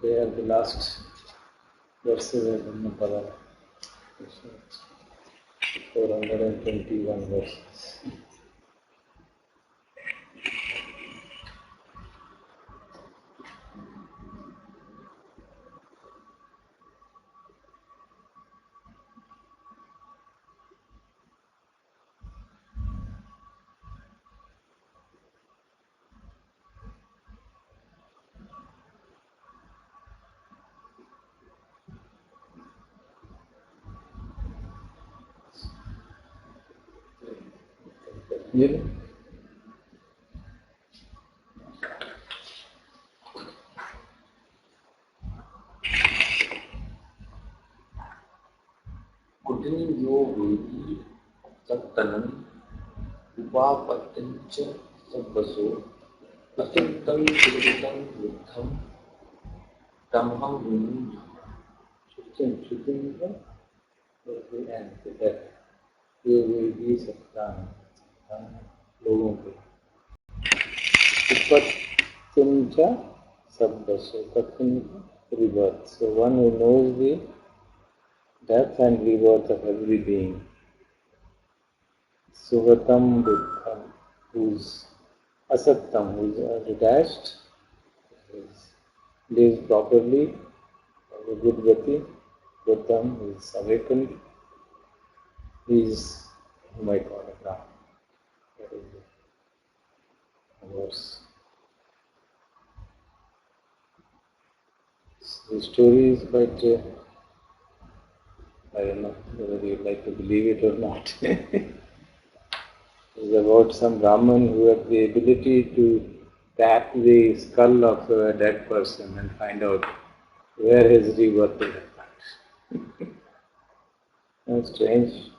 They are the last verses of the Parala. 421 verses. You know? कुटिनी यो वेदी तत्तनन उपापत्तिंच सब्बसो अत्यंतं सुरभितं बुद्धं तमहं विमुञ्च Chutin and that ये भी सकता है लोगों के उपत्तिंचा सब्बसो उपत्तिंचा rebirth. So one who knows the death and rebirth of every being. Sugatam Buddham, who's asattam, who's detached, lives properly, has a good gati. Buddham, who is awakened, he is whom I call a Brahman. That is the verse. The story is quite, I don't know whether you'd like to believe it or not. It's about some Brahman who had the ability to tap the skull of a dead person and find out where his rebirth had happened. A strange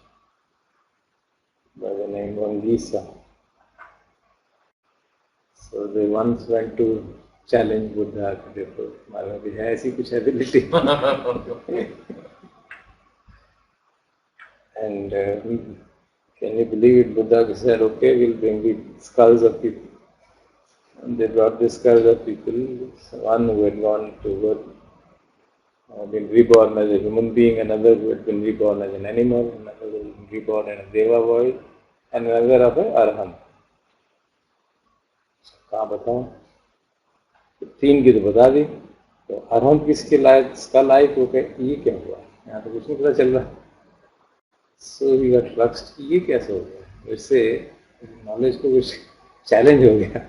by the name of Lisa. So they once went to challenge Buddha कि देखो हमारे में भी है ऐसी कुछ ability. And can you believe it? Buddha said, okay, we'll bring the skulls of people. And they brought the skulls of people. One who had gone to work, been reborn as a human being, another who had been reborn as an animal, another who had been reborn in a deva world, and another of an arahant. कहाँ बताओ? तीन की तो बता दी. तो अरहंत किसके लायक school आई तो ये क्या हुआ? यहाँ तो कुछ नहीं पता चल रहा. So he got fluxed. ये कैसे हो गया? इससे नॉलेज को कुछ चैलेंज हो गया.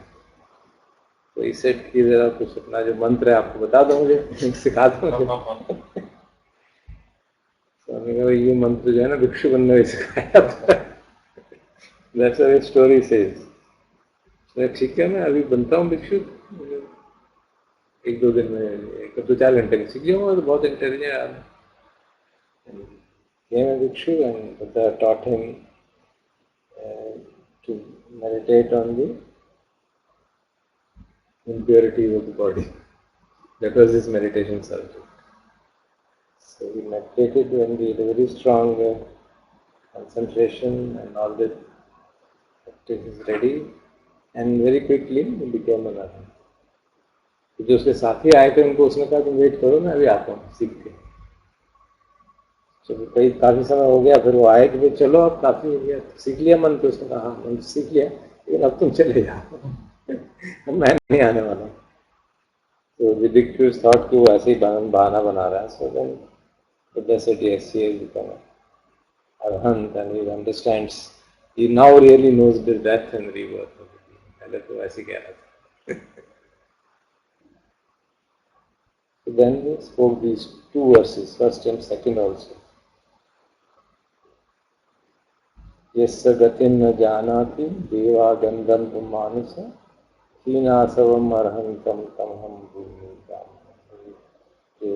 तो he said कि जरा कुछ अपना जो मंत्र है आपको बता दो मुझे, सिखा दो मुझे. तो हमने कहा ये मंत्र जो है ना भिक्षु बनने में सिखाया था. That's what the story says. तो ठीक है मैं अभी बनता हूँ भिक्षु, एक दो दिन में, एक दो चार घंटे में सीख जाऊंगा. तो बहुत इंटेलिजेंट आदमी. Came a bhikshu and Buddha taught him to meditate on the impurities of the body. That was his meditation subject. So he meditated when he had a very strong concentration and all the practice is ready, and very quickly he became an arahant. जो उसके साथी आए थे उनको उसने कहा तुम wait करो मैं अभी आता हूँ सीख के. चलो कई काफी समय हो गया, फिर वो आए कि भाई चलो अब काफी हो गया, सीख लिया मन, तो उसने कहा हाँ मन सीख लिया, लेकिन अब तुम चले जाओ अब मैं नहीं आने वाला। तो Vidikus thought कि वो ऐसे ही बहाना बना रहा है, so then Buddha said yes, he has become arhant and he understands, he now really knows the death and rebirth of the being. पहले तो ऐसे ही कह रहा था। So then he spoke these two verses, first and second also. यस्य गतिं न जानाति देवा गन्धं पुमानुष हीनासवम अर्हन्तं तमहं भूमि ब्राह्मण। जो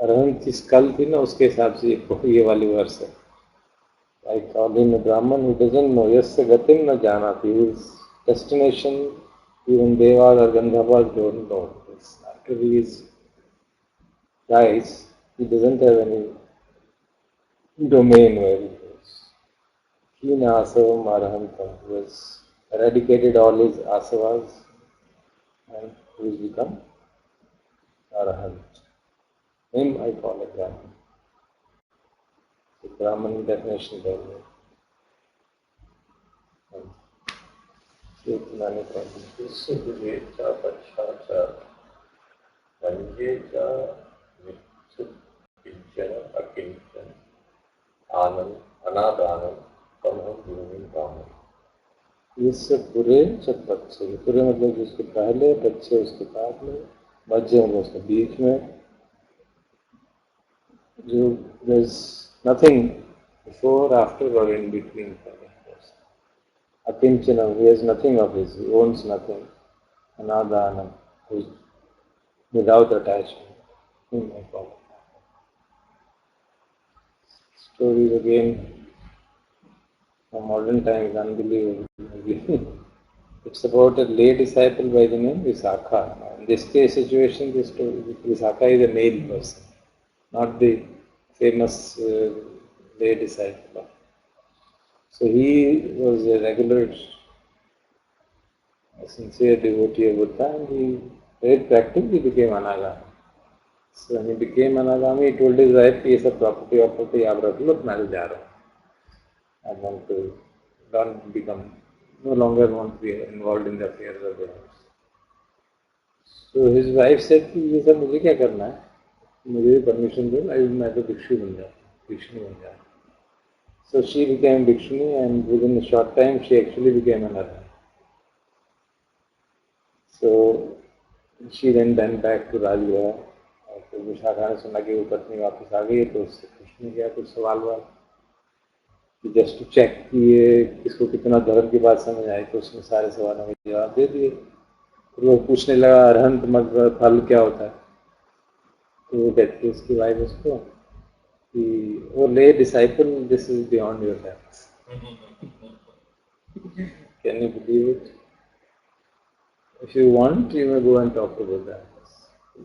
अर्हंत की स्कल थी ना, उसके हिसाब से ये वाली वर्ष है। I call him a Brahman who doesn't know. Yasya gatim na janati. His destination, even Devas or Gandharvas don't know. After he dies, he doesn't have any domain where he goes. Kina asavam arahantam, who has eradicated all his asavas and who has become arahant. Him I call a Brahman. The Brahman definition there. इससे पूरे सब बच्चे, पूरे मतलब जिसके पहले बच्चे उसके बाद में, बच्चे मतलब उसके बीच में, जो there's nothing before, after or in between. Akinchanam, he has nothing of his, he owns nothing. Anadhanam, who is without attachment. Whom I call. Stories again from modern times, unbelievable. It's about a lay disciple by the name Visakha. In this case situation, this story, Visakha is a male person, not the famous lay disciple. So he was a regular, a sincere devotee of Buddha, and he very practically became Anagami. So when he became Anagami, he told his wife, ये सब property आप रख लो, मैं तो जा रहा हूँ. I want to don't become, no longer want to be involved in the affairs of the house. So his wife said कि ये सब मुझे क्या करना है, मुझे permission दो, मैं तो भिक्षु बन जाऊँ, भिक्षु बन जाऊँ. So she became Bhikshuni, and within a short time she actually became an arhat. So she then went back to Rajgriha. और फिर विशाखा ने सुना कि वो पत्नी वापस आ गई, तो उससे पूछने गया कुछ सवाल कि जस्ट टू चेक कि ये किसको कितना धर्म की बात समझ आई, तो उसने सारे सवालों के जवाब दे दिए। फिर वो पूछने लगा अरहंत मग फल क्या होता है, तो वो कहती है उसकी वाइफ उसको कि वो ले disciple, this is beyond your depths. Can you believe it? If you want you may go and talk to Buddha,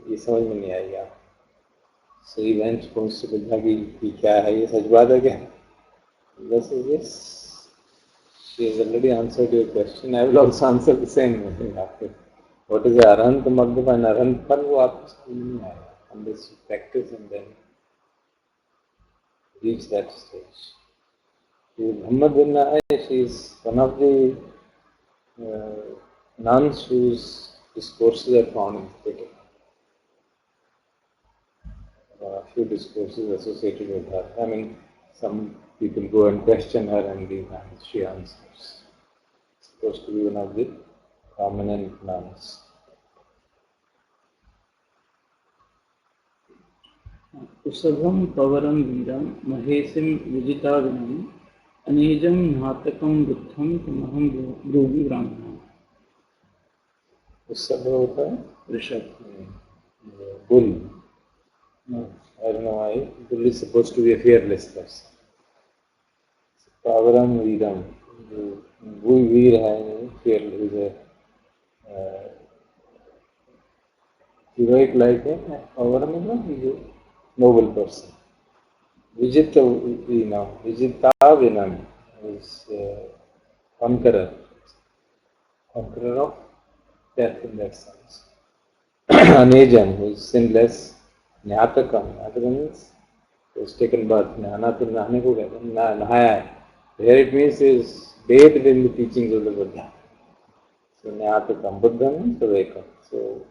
ये समझ में नहीं आएगा। So he went to Buddha की क्या है, ये सच बात है क्या? This is yes. She has already answered your question. I will also answer the same way after. What is the Arhant Magdapa and Arhant Pal? वो आपको समझ नहीं आएगा unless you practice and then reach that stage. The Brahma Dinna hai, she is one of the nuns whose discourses are found in Tibetan. A few discourses associated with her. I mean, some people go and question her and she answers. It's supposed to be one of the prominent nuns. उसभम पवरम Viram महेशम विजिताविनम अनेजम नाटकम बुद्धम तमहम योगी ब्राह्मण। उसभ होता है Rishabh, bull. No, I don't know why. Bull is supposed to be a fearless person. Pavaram Veeram, वो वीर है, fearless है, heroic like है. Pavaram मतलब he's a noble person. Vijita Vinam, Vijita Vinam is conqueror of death in that sense. Anejam, who is sinless. Nyatakam, Nyatakam means was taken bath. नहाना तो नहाने को कहते हैं, नहाया है. Here it means is bathed in the teachings of the Buddha. So Nyatakam, Buddha means awakened. So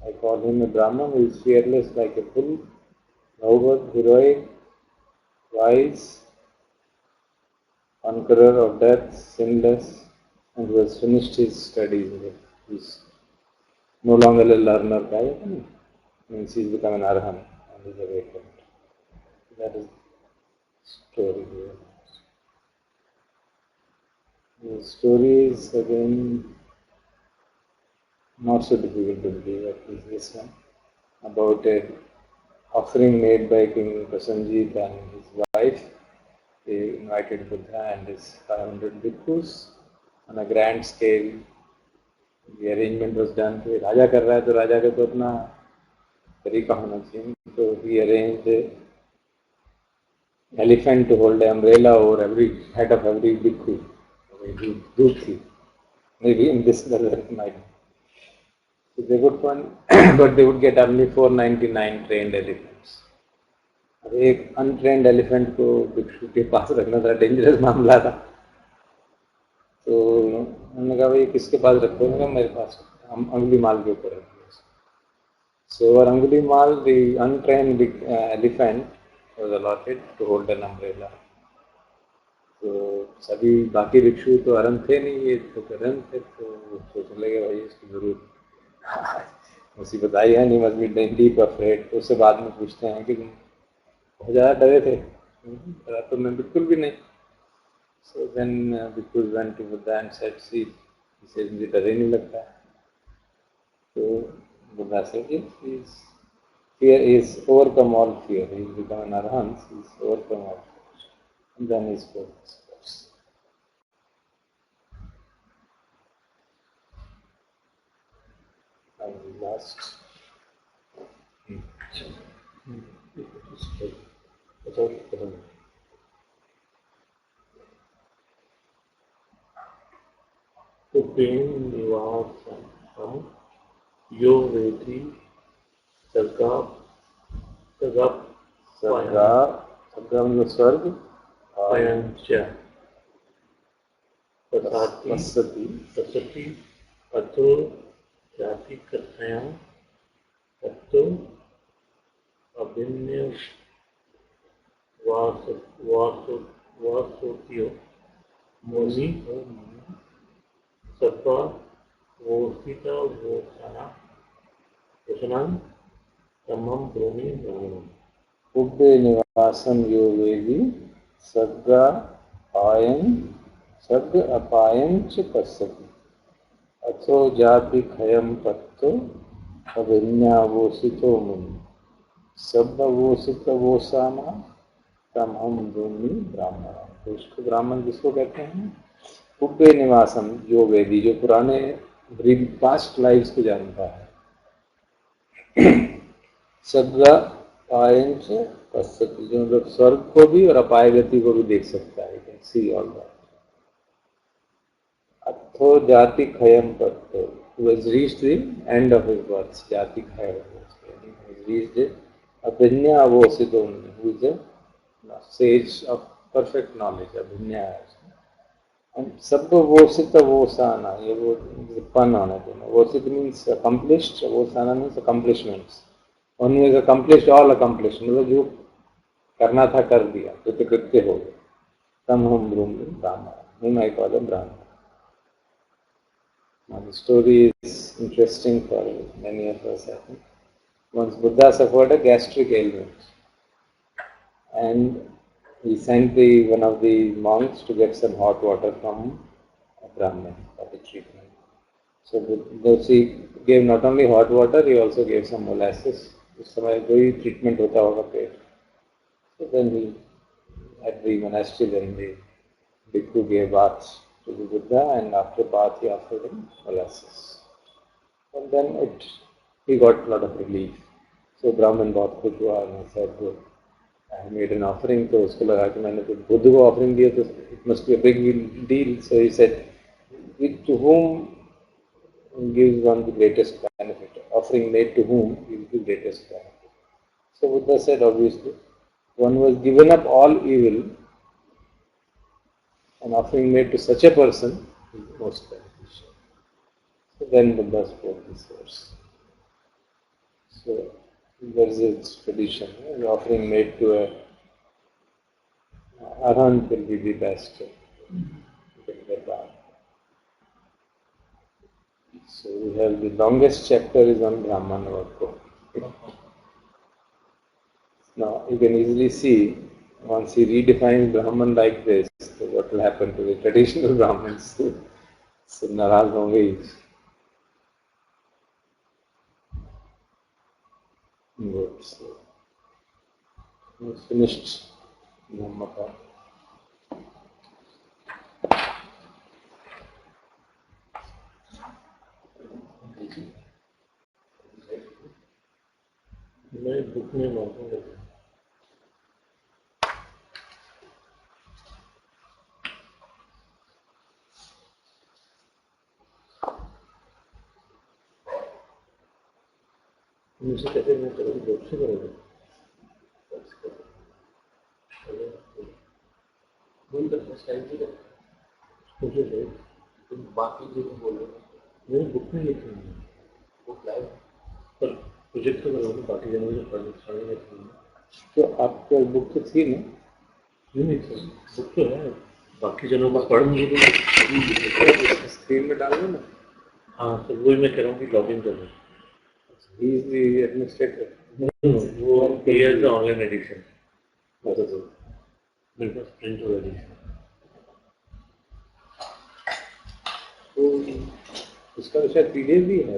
I call him a Brahman who is fearless like a bull, noble, heroic, wise, conqueror of death, sinless, and who has finished his studies. He is no longer a learner guy, means he has become an arahant and is awakened. That is the story here. The story is again not so difficult to believe, at least this one, about a offering made by King Prasenjit and his wife. They invited Buddha and his 500 bhikkhus on a grand scale. The arrangement was done. तो राजा कर रहा है तो राजा का तो अपना तरीका होना चाहिए. So he arranged an elephant to hold an umbrella over every head of every bhikkhu. Maybe in this level it might be. So they would fund, but they would get only 499 trained elephants. अब एक untrained elephant को भिक्षु के पास रखना था, dangerous मामला था. तो उन्होंने कहा भाई किसके पास रखो? मैंने कहा मेरे पास, हम अंगुलीमाल के ऊपर रखेंगे. सो और Angulimal, the untrained elephant was allotted to hold an umbrella. तो सभी बाकी भिक्षु तो अरन थे नहीं, ये तो अरन थे. तो सोचने लगे भाई इसकी जरूर मुसीबत आई है, नहीं मस्ट बी डीप अफ्रेड. तो उससे बाद में पूछते हैं कि बहुत ज़्यादा डरे थे? डरा तो मैं बिल्कुल भी नहीं. सो देन बिल्कुल went to Buddha and said see, इसे मुझे डर ही नहीं लगता. तो Buddha said fear is overcome all fear. He is become an arahant, he is overcome all fear. And then he spoke this verse. And the last. Upin Nivasam Yo Vedi Sagap मतलब स्वर्ग, Payancha Pasati Ato Jati Kathayam Ato Abhinya Vasotyo Muni Sabba Vosita Vosana Vasanam Tamam Brahmi Brahmanam. उब्बे Nivasam यो वेदी सर्गा ion सर्ग अपायन च पश्यति अथो जाति खयम पत्तो अभिन्यावोसितो मुनि सब्बवोसित वोसाना तमहम भूमि ब्राह्मण. तो उसको ब्राह्मण किसको कहते हैं? उब्बे निवासम यो वेदी, जो पुराने पास्ट लाइफ्स को जानता है. सर्गा आयन से पश्यति, जो मतलब स्वर्ग को भी और अपाय गति को भी देख सकता है. Can see all that. अथो जाति खयम पत्तो, who has reached the end of his words. जाति खय, has reached it. Abhinya avosito, who is a sage of perfect knowledge. Abhinya. And sabba vosita vosana, ये वो पन होना चाहिए. Vosita means accomplished, vosana means accomplishments. One who has accomplished all accomplished, मतलब जो करना था कर दिया, कृत्य हो गया. तम हम ब्राह्मण, whom I call a Brahman. Now the story is interesting for many of us, I think. Once Buddha suffered a gastric ailment, and he sent one of the monks to get some hot water from a Brahmin for the treatment. So he gave not only hot water, he also gave some molasses. उस समय कोई treatment होता होगा पेट. So then he at the monastery, then the bhikkhu gave bath to the Buddha, and after bath he offered him molasses, and then he got a lot of relief. So Brahman बहुत खुश हुआ and he said, I made an offering. तो उसको लगा कि मैंने तो बुद्ध को offering दिया तो it must be a big deal. So he said, to whom gives one the greatest benefit? Offering made to whom gives the greatest benefit? So Buddha said, obviously, one was given up all evil, an offering made to such a person is the most beneficial. So then the bus brought this verse. So there is a tradition, an offering made to a Arahant will be the best to get the path. So we have the longest chapter is on Brahmana Vakko. Now you can easily see, once he redefines Brahman like this, so what will happen to the traditional Brahmins? So नाराज होंगे ही. Good. So we finished Brahmaka. मैं book में मांगूंगा. मुझे कहते हैं मैं चलो book से करोगे. बोल कर स्टाइल की कर. मुझे ले. तुम बाकी जो बोल रहे हो मेरे बुक में लिखे हैं. बुक लाइव पर प्रोजेक्ट तो करोगे बाकी जनों से प्रोजेक्ट सारे लिखे हैं. तो आपका बुक तो थी ना? नहीं सर बुक तो है. बाकी जनों का पढ़ मुझे तो स्क्रीन में डाल दो ना. हाँ तो वही मैं कह रहा हूँ कि लॉगिन कर लो. He is the administrator. वो he has the online edition. मेरे पास प्रिंट हो एडिशन. तो उसका तो शायद PDF भी है.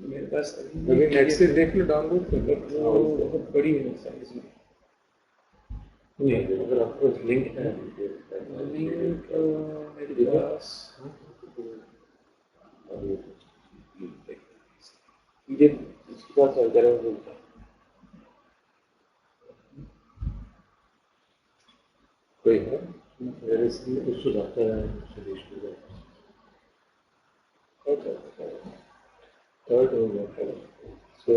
मेरे पास अभी नेट से देख लो, डाउनलोड कर लो. बहुत बड़ी है साइज में. अगर आपको लिंक है लिंक मेरे पास ये इसके पास चल रहा है. कोई है मेरे से उसको जाता है सुदेश को जाता है. थर्ड हो गया. So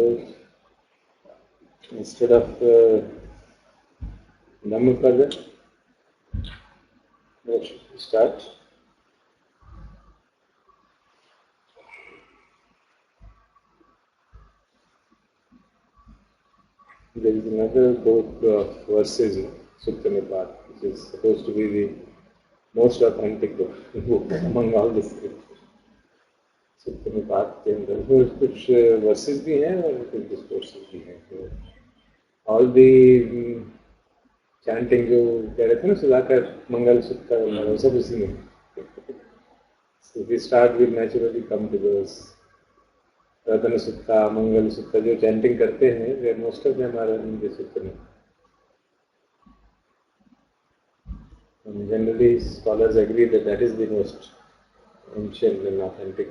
instead of number further, let's start. There is another book of verses, Sutta Nipat, which is supposed to be the most authentic book among all the scriptures. Sutta Nipat के अंदर कुछ verses भी हैं और कुछ discourses भी हैं. So all the chanting जो कह रहे थे ना सुधाकर मंगल सूत्र वो सब उसी में. So we start with naturally come to those रतन सूत्र, मंगल सूत्र जो chanting करते हैं, where most of them are in the सूत्र में. And generally scholars agree that that is the most ancient and authentic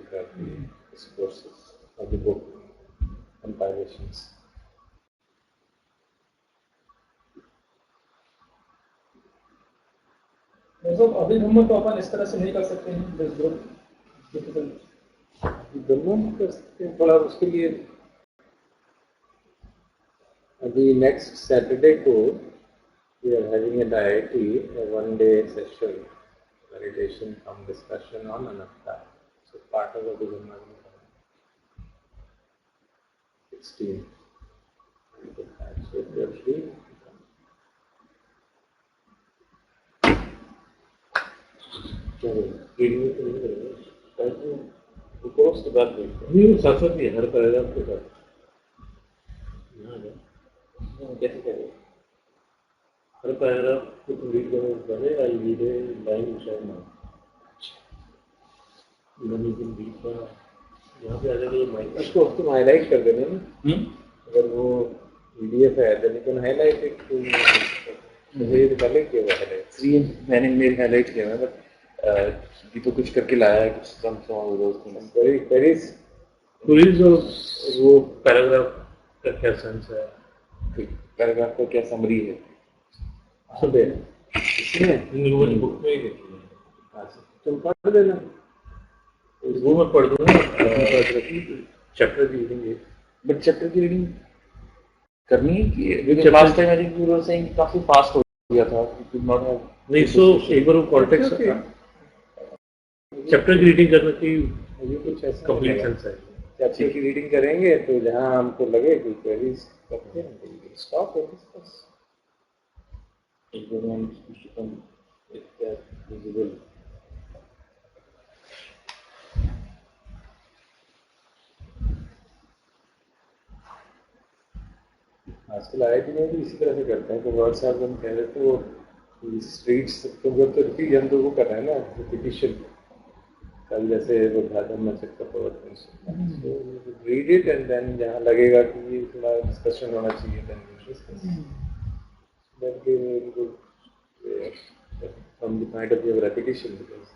discourses of the book compilations. Abhidhamma तो अपन इस तरह से नहीं कर सकते हैं. अभिधम्म कर सकते हैं थोड़ा. उसके लिए अभी नेक्स्ट सैटरडे को we are having an IIT, a one-day session, meditation from discussion on anatta. So part of Abhidhamma 16. So if you are free, post बात नहीं साथ साथ ही हर पैराग्राफ के साथ कैसे करें? हर पैराग्राफ को तुम रीड करो पहले आई रीड ए लाइन शायद ना यहाँ पे आ जाएगा माइक. उसको तुम हाईलाइट कर देना ना. अगर वो PDF है then you can highlight it to मुझे ये पहले किया हुआ हाईलाइट. मैंने मेरी हाईलाइट किया है बट ये तो कुछ करके लाया है कुछ सम क्वेरीज और वो पैराग्राफ का क्या सेंस है. पैराग्राफ का क्या समरी है? सब है इसमें इन लोगों ने बुक में ही लिखी है। अच्छा, तुम पढ़ लेना। वो मैं पढ़ दूंगा, चैप्टर की रीडिंग है। बट चैप्टर की रीडिंग करनी है कि chapter- last time I think you were saying काफी फास्ट हो गया था, you could not have नहीं, सो एक बार वो कॉन्टेक्स्ट Okay, चैप्टर की रीडिंग करने की मुझे कुछ ऐसा कंप्लीट लगा। सेंस है। चैप्टर की रीडिंग करेंगे तो जहाँ हमको लगे कि क्वेरीज करते हैं स्टॉप है बस। everyone should become visible. आजकल आईआईटी में भी इसी तरह से करते हैं। तो वर्ड साहब हम कह रहे थे वो स्ट्रीट्स तो रिपीट हम तो वो कर रहे हैं ना रिपीटिशन। कल जैसे वो धाधम मचक का प्रवर्तन रीड इट एंड देन जहाँ लगेगा कि ये थोड़ा डिस्कशन होना चाहिए then discuss that give very good from the point of view of repetition because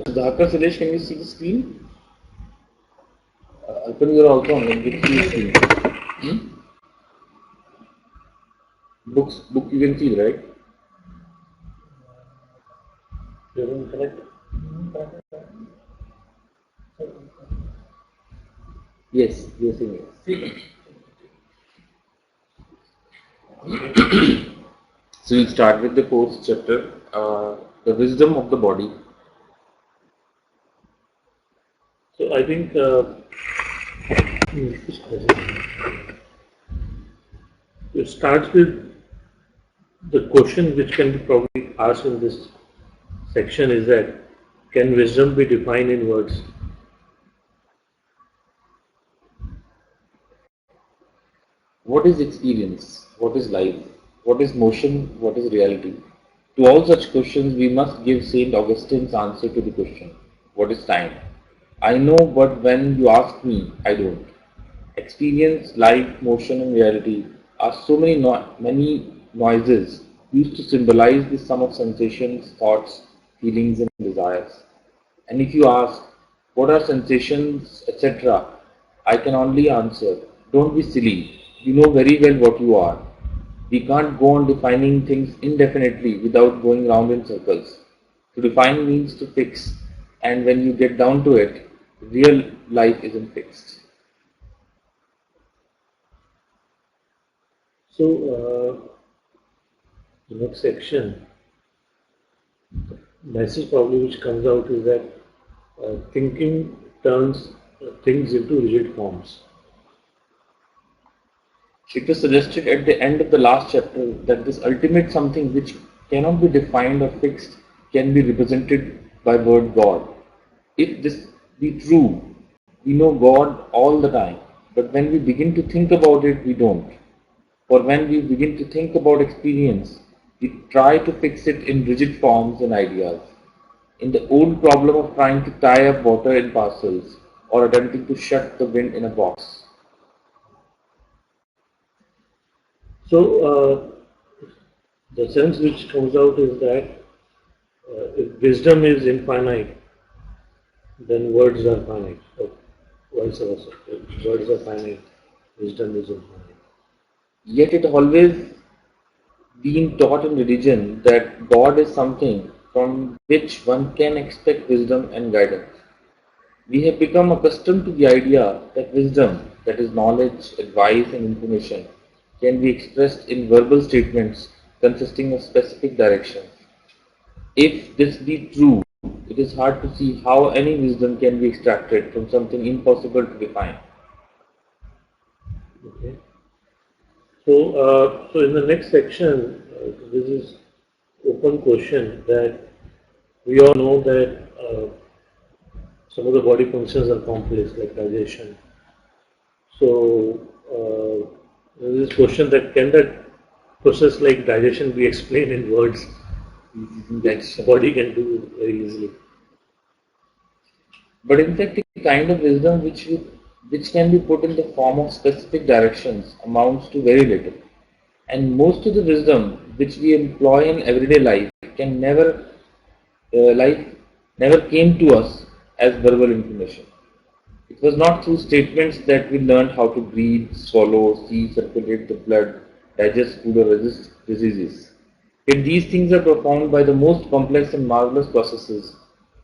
Sudhakar, Suresh, can you see the screen? Alpan, you are also on the screen. Book you can see, right? correct? Yes, yes, yes. So we'll start with the fourth chapter, the wisdom of the body. So I think it starts with the question which can be probably asked in this section is that can wisdom be defined in words? What is experience? What is life? What is motion? What is reality? To all such questions, we must give Saint Augustine's answer to the question, what is time? I know, but when you ask me, I don't. Experience, life, motion, and reality are so many noises used to symbolize the sum of sensations, thoughts, feelings, and desires. And if you ask, what are sensations, etc., I can only answer, don't be silly. You know very well what you are. We can't go on defining things indefinitely without going round in circles. To define means to fix, and when you get down to it, real life isn't fixed. So the next section, message probably which comes out is that thinking turns things into rigid forms. It was suggested at the end of the last chapter that this ultimate something which cannot be defined or fixed can be represented by word God. If this be true, we know God all the time, but when we begin to think about it, we don't. For when we begin to think about experience, we try to fix it in rigid forms and ideas. In the old problem of trying to tie up water in parcels or attempting to shut the wind in a box. So the sense which comes out is that if wisdom is infinite, then words are finite, or vice versa. If words are finite, wisdom is infinite. Yet it always been taught in religion that God is something from which one can expect wisdom and guidance. We have become accustomed to the idea that wisdom, that is knowledge, advice, and information, can be expressed in verbal statements consisting of specific directions. If this be true, it is hard to see how any wisdom can be extracted from something impossible to define. Okay. So in the next section, this is open question that we all know that some of the body functions are complex, like digestion. So there is question that can that process like digestion be explained in words that body can do very easily? But in fact, the kind of wisdom which can be put in the form of specific directions amounts to very little. And most of the wisdom which we employ in everyday life can never came to us as verbal information. It was not through statements that we learned how to breathe, swallow, see, circulate the blood, digest food, or resist diseases. Yet these things are performed by the most complex and marvelous processes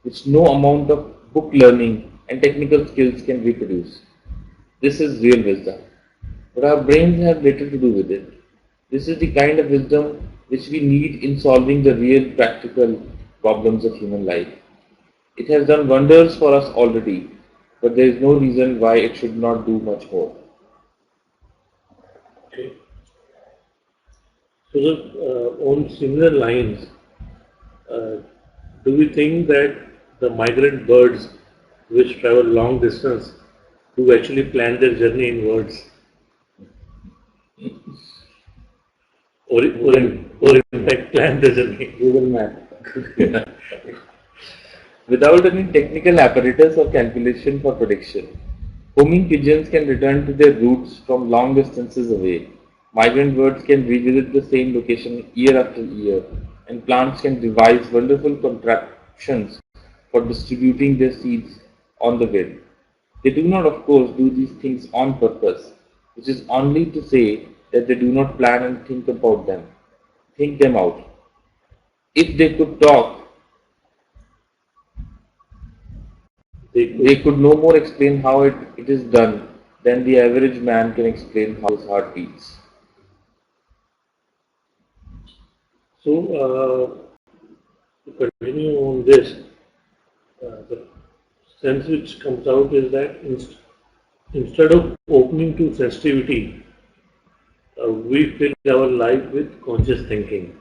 which no amount of book learning and technical skills can reproduce. This is real wisdom. But our brains have little to do with it. This is the kind of wisdom which we need in solving the real practical problems of human life. It has done wonders for us already, but there is no reason why it should not do much more. Okay. So, on similar lines, uh, do we think that the migrant birds which travel long distance do actually plan their journey in words, or in fact plan the journey? Google Map. Without any technical apparatus or calculation for prediction, homing pigeons can return to their roots from long distances away. Migrant birds can revisit the same location year after year, and plants can devise wonderful contraptions for distributing their seeds on the wind. They do not, of course, do these things on purpose, which is only to say that they do not plan and think them out. If they could talk, They they could. could no more explain how it is done than the average man can explain how his heart beats. So, to continue on this, the sense which comes out is that instead of opening to sensitivity, we fill our life with conscious thinking.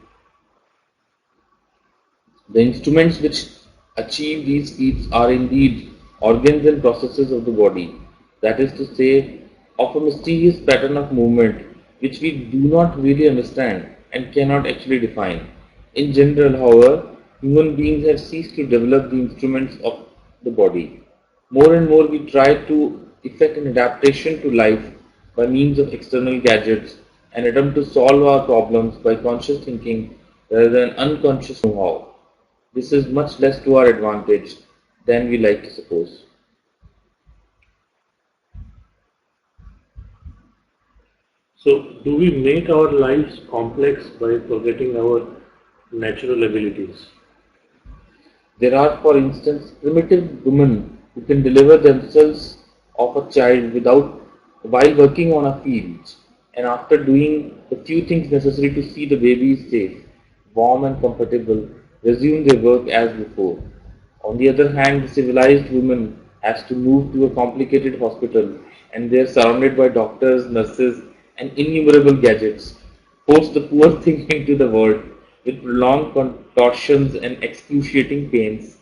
The instruments which achieve these feats are indeed organs and processes of the body, that is to say, of a mysterious pattern of movement which we do not really understand and cannot actually define. In general, however, human beings have ceased to develop the instruments of the body. More and more, we try to effect an adaptation to life by means of external gadgets and attempt to solve our problems by conscious thinking rather than unconscious know how. This is much less to our advantage than we like to suppose. So, do we make our lives complex by forgetting our natural abilities? There are, for instance, primitive women who can deliver themselves of a child without while working on a field, and after doing the few things necessary to see the baby is safe, warm and comfortable, resume their work as before. On the other hand, the civilized woman has to move to a complicated hospital and they are surrounded by doctors, nurses, and innumerable gadgets, force the poor thing into the world with prolonged contortions and excruciating pains.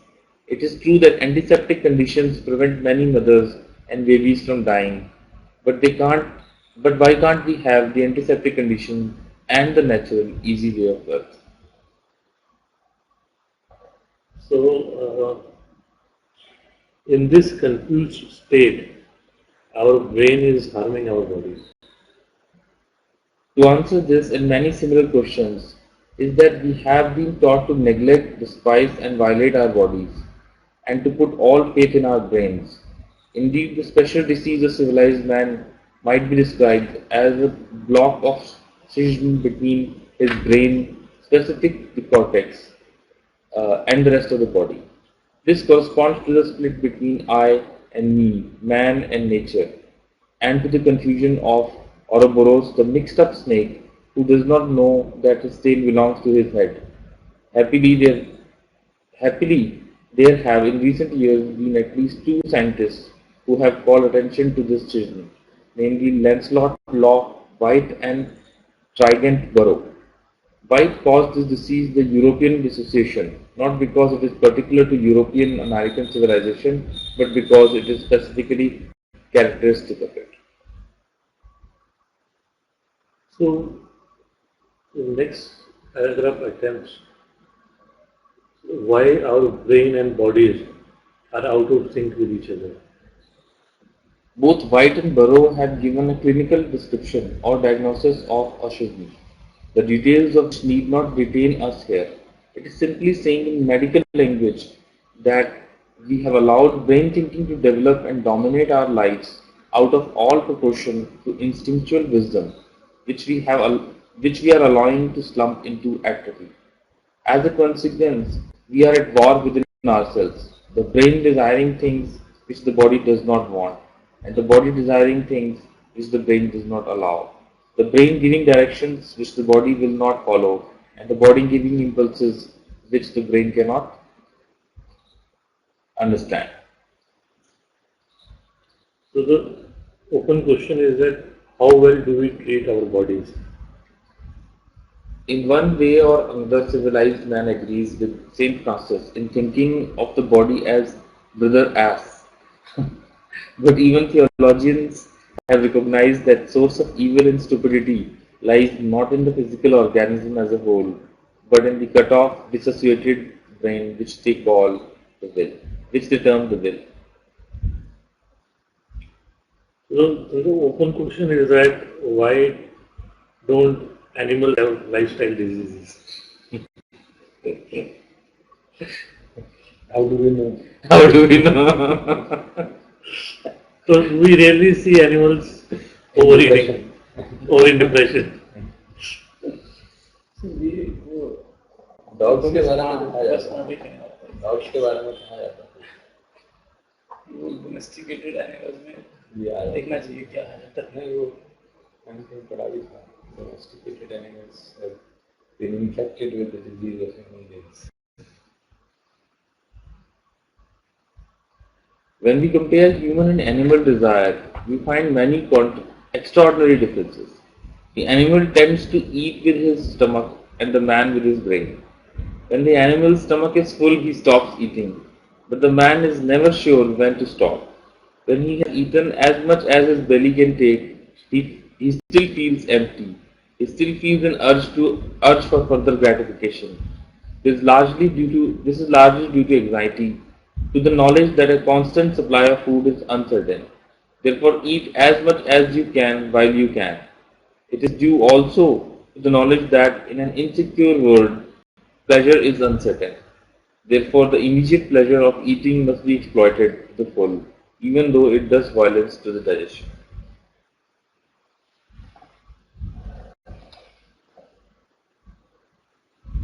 It is true that antiseptic conditions prevent many mothers and babies from dying, but they can't. But why can't we have the antiseptic condition and the natural, easy way of birth? So, in this confused state, our brain is harming our bodies. To answer this and many similar questions is that we have been taught to neglect, despise, and violate our bodies, and to put all faith in our brains. Indeed, the special disease of civilized man might be described as a block of scission between his brain, specific the cortex, and the rest of the body. This corresponds to the split between I and me, man and nature, and to the confusion of Ouroboros, the mixed up snake, who does not know that his tail belongs to his head. Happily, there, happily, there have in recent years been at least two scientists who have called attention to this schism, namely Lancelot Law White and Trigant Burrow. White caused this disease the European dissociation, not because it is particular to European American civilization, but because it is specifically characteristic of it. So, the next paragraph attempts why our brain and bodies are out of sync with each other. Both White and Burrow have given a clinical description or diagnosis of autism, the details of which need not detain us here. It is simply saying in medical language that we have allowed brain thinking to develop and dominate our lives out of all proportion to instinctual wisdom, which we are allowing to slump into atrophy. As a consequence, we are at war within ourselves, the brain desiring things which the body does not want, and the body desiring things which the brain does not allow. The brain giving directions which the body will not follow, and the body giving impulses which the brain cannot understand. So the open question is that how well do we treat our bodies? In one way or another, civilized man agrees with Saint Francis in thinking of the body as brother ass. But even theologians have recognized that source of evil and stupidity lies not in the physical organism as a whole, but in the cut off, dissociated brain which they call the will, which they term the will. So the open question is that why don't animals have lifestyle diseases? How do we know? How do we know? So we rarely see animals overeating or in depression. Dogs के बारे में बताया बस जाता अभी है कहीं और। डॉग्स के बारे में कहा जाता है वो डोमेस्टिकेटेड एनिमल्स में या देखना चाहिए क्या है। नहीं वो मैंने कहीं पढ़ा भी था domesticated animals have been infected with the disease of human beings. When we compare human and animal desire, we find many extraordinary differences. The animal tends to eat with his stomach and the man with his brain. When the animal's stomach is full, he stops eating, but the man is never sure when to stop. When he has eaten as much as his belly can take, he still feels empty. He still feels an urge for further gratification. This is largely due to anxiety, to the knowledge that a constant supply of food is uncertain. Therefore, eat as much as you can while you can. It is due also to the knowledge that in an insecure world, pleasure is uncertain. Therefore, the immediate pleasure of eating must be exploited to the full, even though it does violence to the digestion.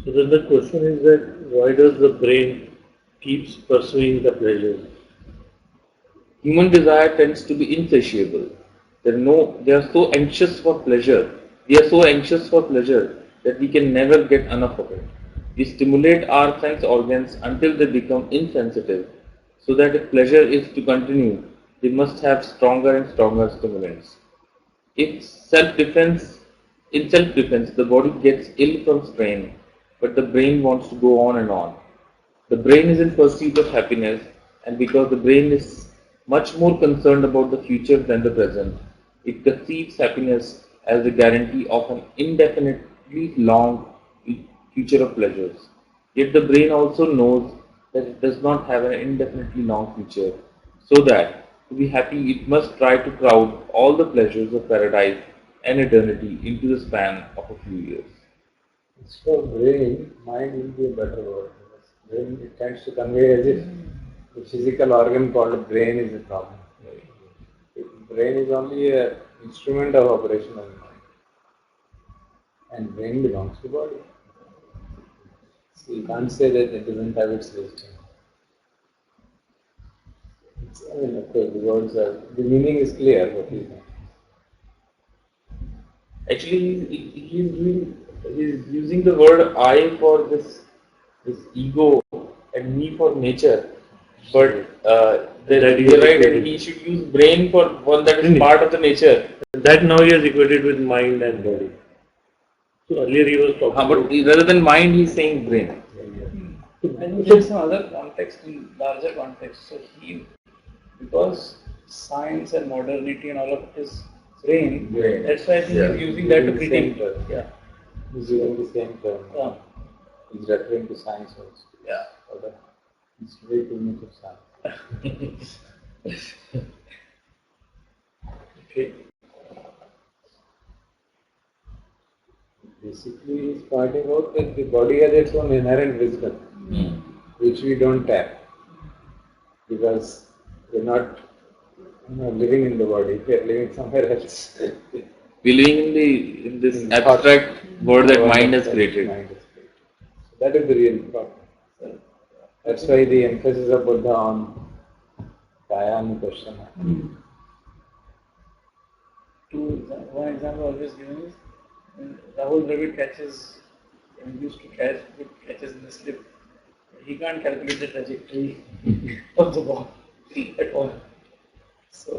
So then the question is that why does the brain keeps pursuing the pleasure? Human desire tends to be insatiable. They are so anxious for pleasure. We are so anxious for pleasure that we can never get enough of it. We stimulate our sense organs until they become insensitive, so that if pleasure is to continue, they must have stronger and stronger stimulants. If self-defense, in self-defense, the body gets ill from strain, but the brain wants to go on and on. The brain is in pursuit of happiness, and because the brain is much more concerned about the future than the present, it conceives happiness as the guarantee of an indefinitely long future of pleasures. Yet the brain also knows that it does not have an indefinitely long future, so that to be happy it must try to crowd all the pleasures of paradise and eternity into the span of a few years. Instead of brain, mind will be a better word. Because brain it tends to convey as if the physical organ called brain is a problem. Brain is only an instrument of operation of the mind, and brain belongs to body. So you can't say that it doesn't have its wisdom. I mean, of course, the meaning is clear. What is that? Actually, he's using the word I for this ego and me for nature. But you're right, he should use brain for one that is part of the nature. That now he has equated with mind and body. So earlier he was talking But rather than mind, he's saying brain. And there's some other context, in larger context. So because science and modernity and all of it is brain, that's why I think he's using that to critique. Yeah. He's using the same term. Yeah. He's referring to science also. Yeah. It's way too much of science. okay. Basically, he's pointing out that the body has its own inherent wisdom, which we don't tap. because we're not living in the body, we're living somewhere else. We're living in this In abstract world that mind has that created. mind has created. So that is the real problem. So that's why the emphasis of Buddha on Kaya Anupassana. One example always given is when Rahul Dravid catches, when he used to catch good catches in the slip, he can't calculate the trajectory of the ball at all. So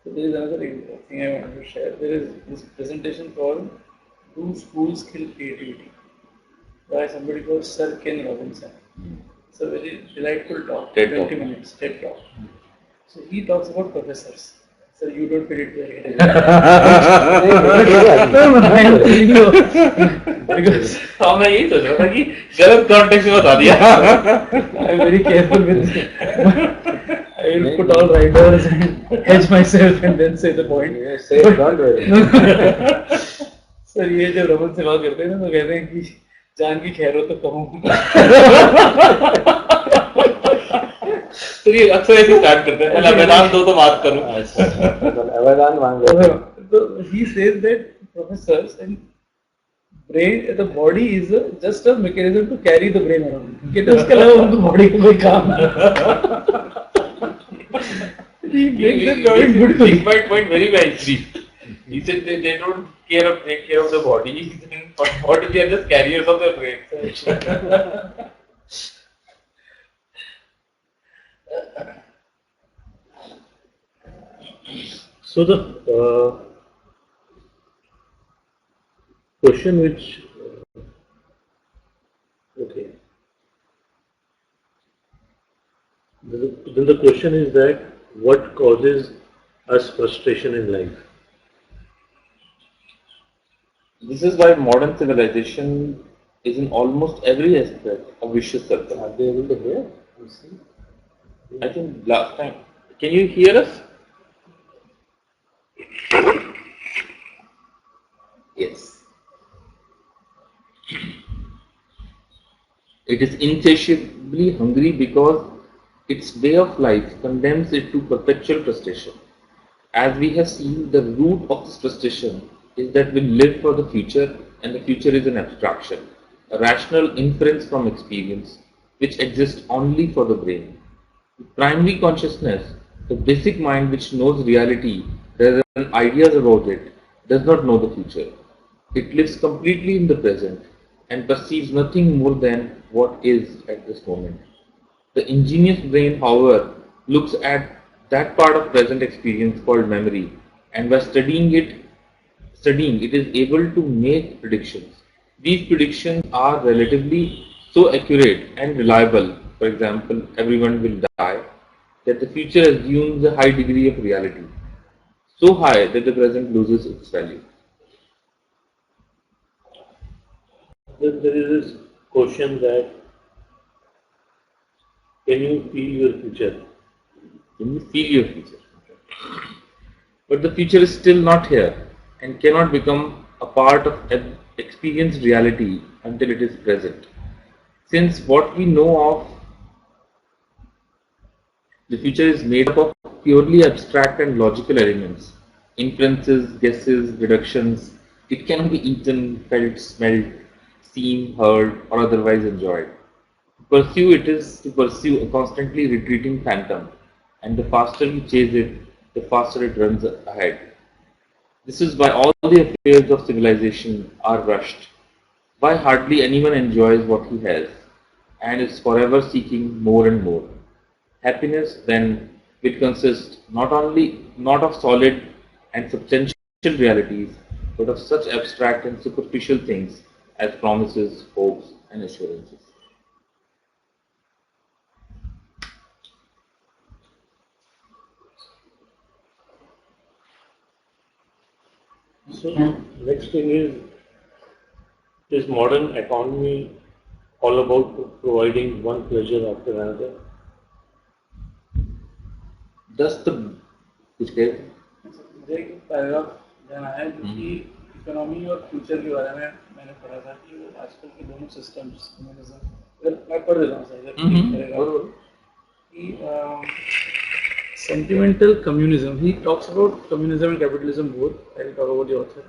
there is another thing I wanted to share. There is this presentation called "Do Schools Kill Creativity?" by somebody called Sir Ken Robinson. It's a very delightful talk, TED 20 talk. minutes, TED talk. So he talks about professors. So you don't fit it there. Because हमने यही सोचा था कि गलत context में बता दिया. I'm very careful with I will put all riders and hedge myself and then say the point. Say it, don't worry. Sir ये जब रमन से बात करते हैं ना तो कहते हैं कि जान की खैर हो तो कहूँ. तो ये अक्सर ऐसे स्टार्ट करते हैं. पहले मैदान दो तो बात करूं. अवदान मांग रहे हैं. So he says that professors and brain, the body is just a mechanism to carry the brain around. कहते उसके अलावा उनको body का कोई काम नहीं. He makes that very beautiful. My point very nicely. He said they don't take care of the body. But what if they are just carriers of the brain? So the question which okay, then the question is that what causes us frustration in life? This is why modern civilization is in almost every aspect a vicious circle. Are they able to hear? You see? I think last time. Can you hear us? Yes. It is insatiably hungry because its way of life condemns it to perpetual frustration. As we have seen, the root of this frustration is that we live for the future and the future is an abstraction, a rational inference from experience which exists only for the brain. The primary consciousness, the basic mind which knows reality rather than ideas about it, does not know the future. It lives completely in the present and perceives nothing more than what is at this moment. The ingenious brain, however, looks at that part of present experience called memory, and by studying it is able to make predictions. These predictions are relatively so accurate and reliable, for example, everyone will die, that the future assumes a high degree of reality, so high that the present loses its value. Then there is this question that can you feel your future? Can you feel your future? But the future is still not here and cannot become a part of experienced reality until it is present. Since what we know of the future is made up of purely abstract and logical elements, inferences, guesses, deductions, it cannot be eaten, felt, smelled, seen, heard, or otherwise enjoyed. To pursue it is to pursue a constantly retreating phantom, and the faster you chase it, the faster it runs ahead. This is why all the affairs of civilization are rushed, why hardly anyone enjoys what he has, and is forever seeking more and more. Happiness, then, will consist not of solid and substantial realities, but of such abstract and superficial things as promises, hopes, and assurances. So next thing is modern economy all about providing one pleasure after another? Thus the which gave मुझे एक paragraph देना है जो कि economy और future के बारे में मैंने पढ़ा था कि वो आजकल के दोनों सिस्टम्स कम्युनिज्म, मैं पढ़ देता हूँ सर कि sentimental communism, he talks about communism and capitalism both. I will talk about the author.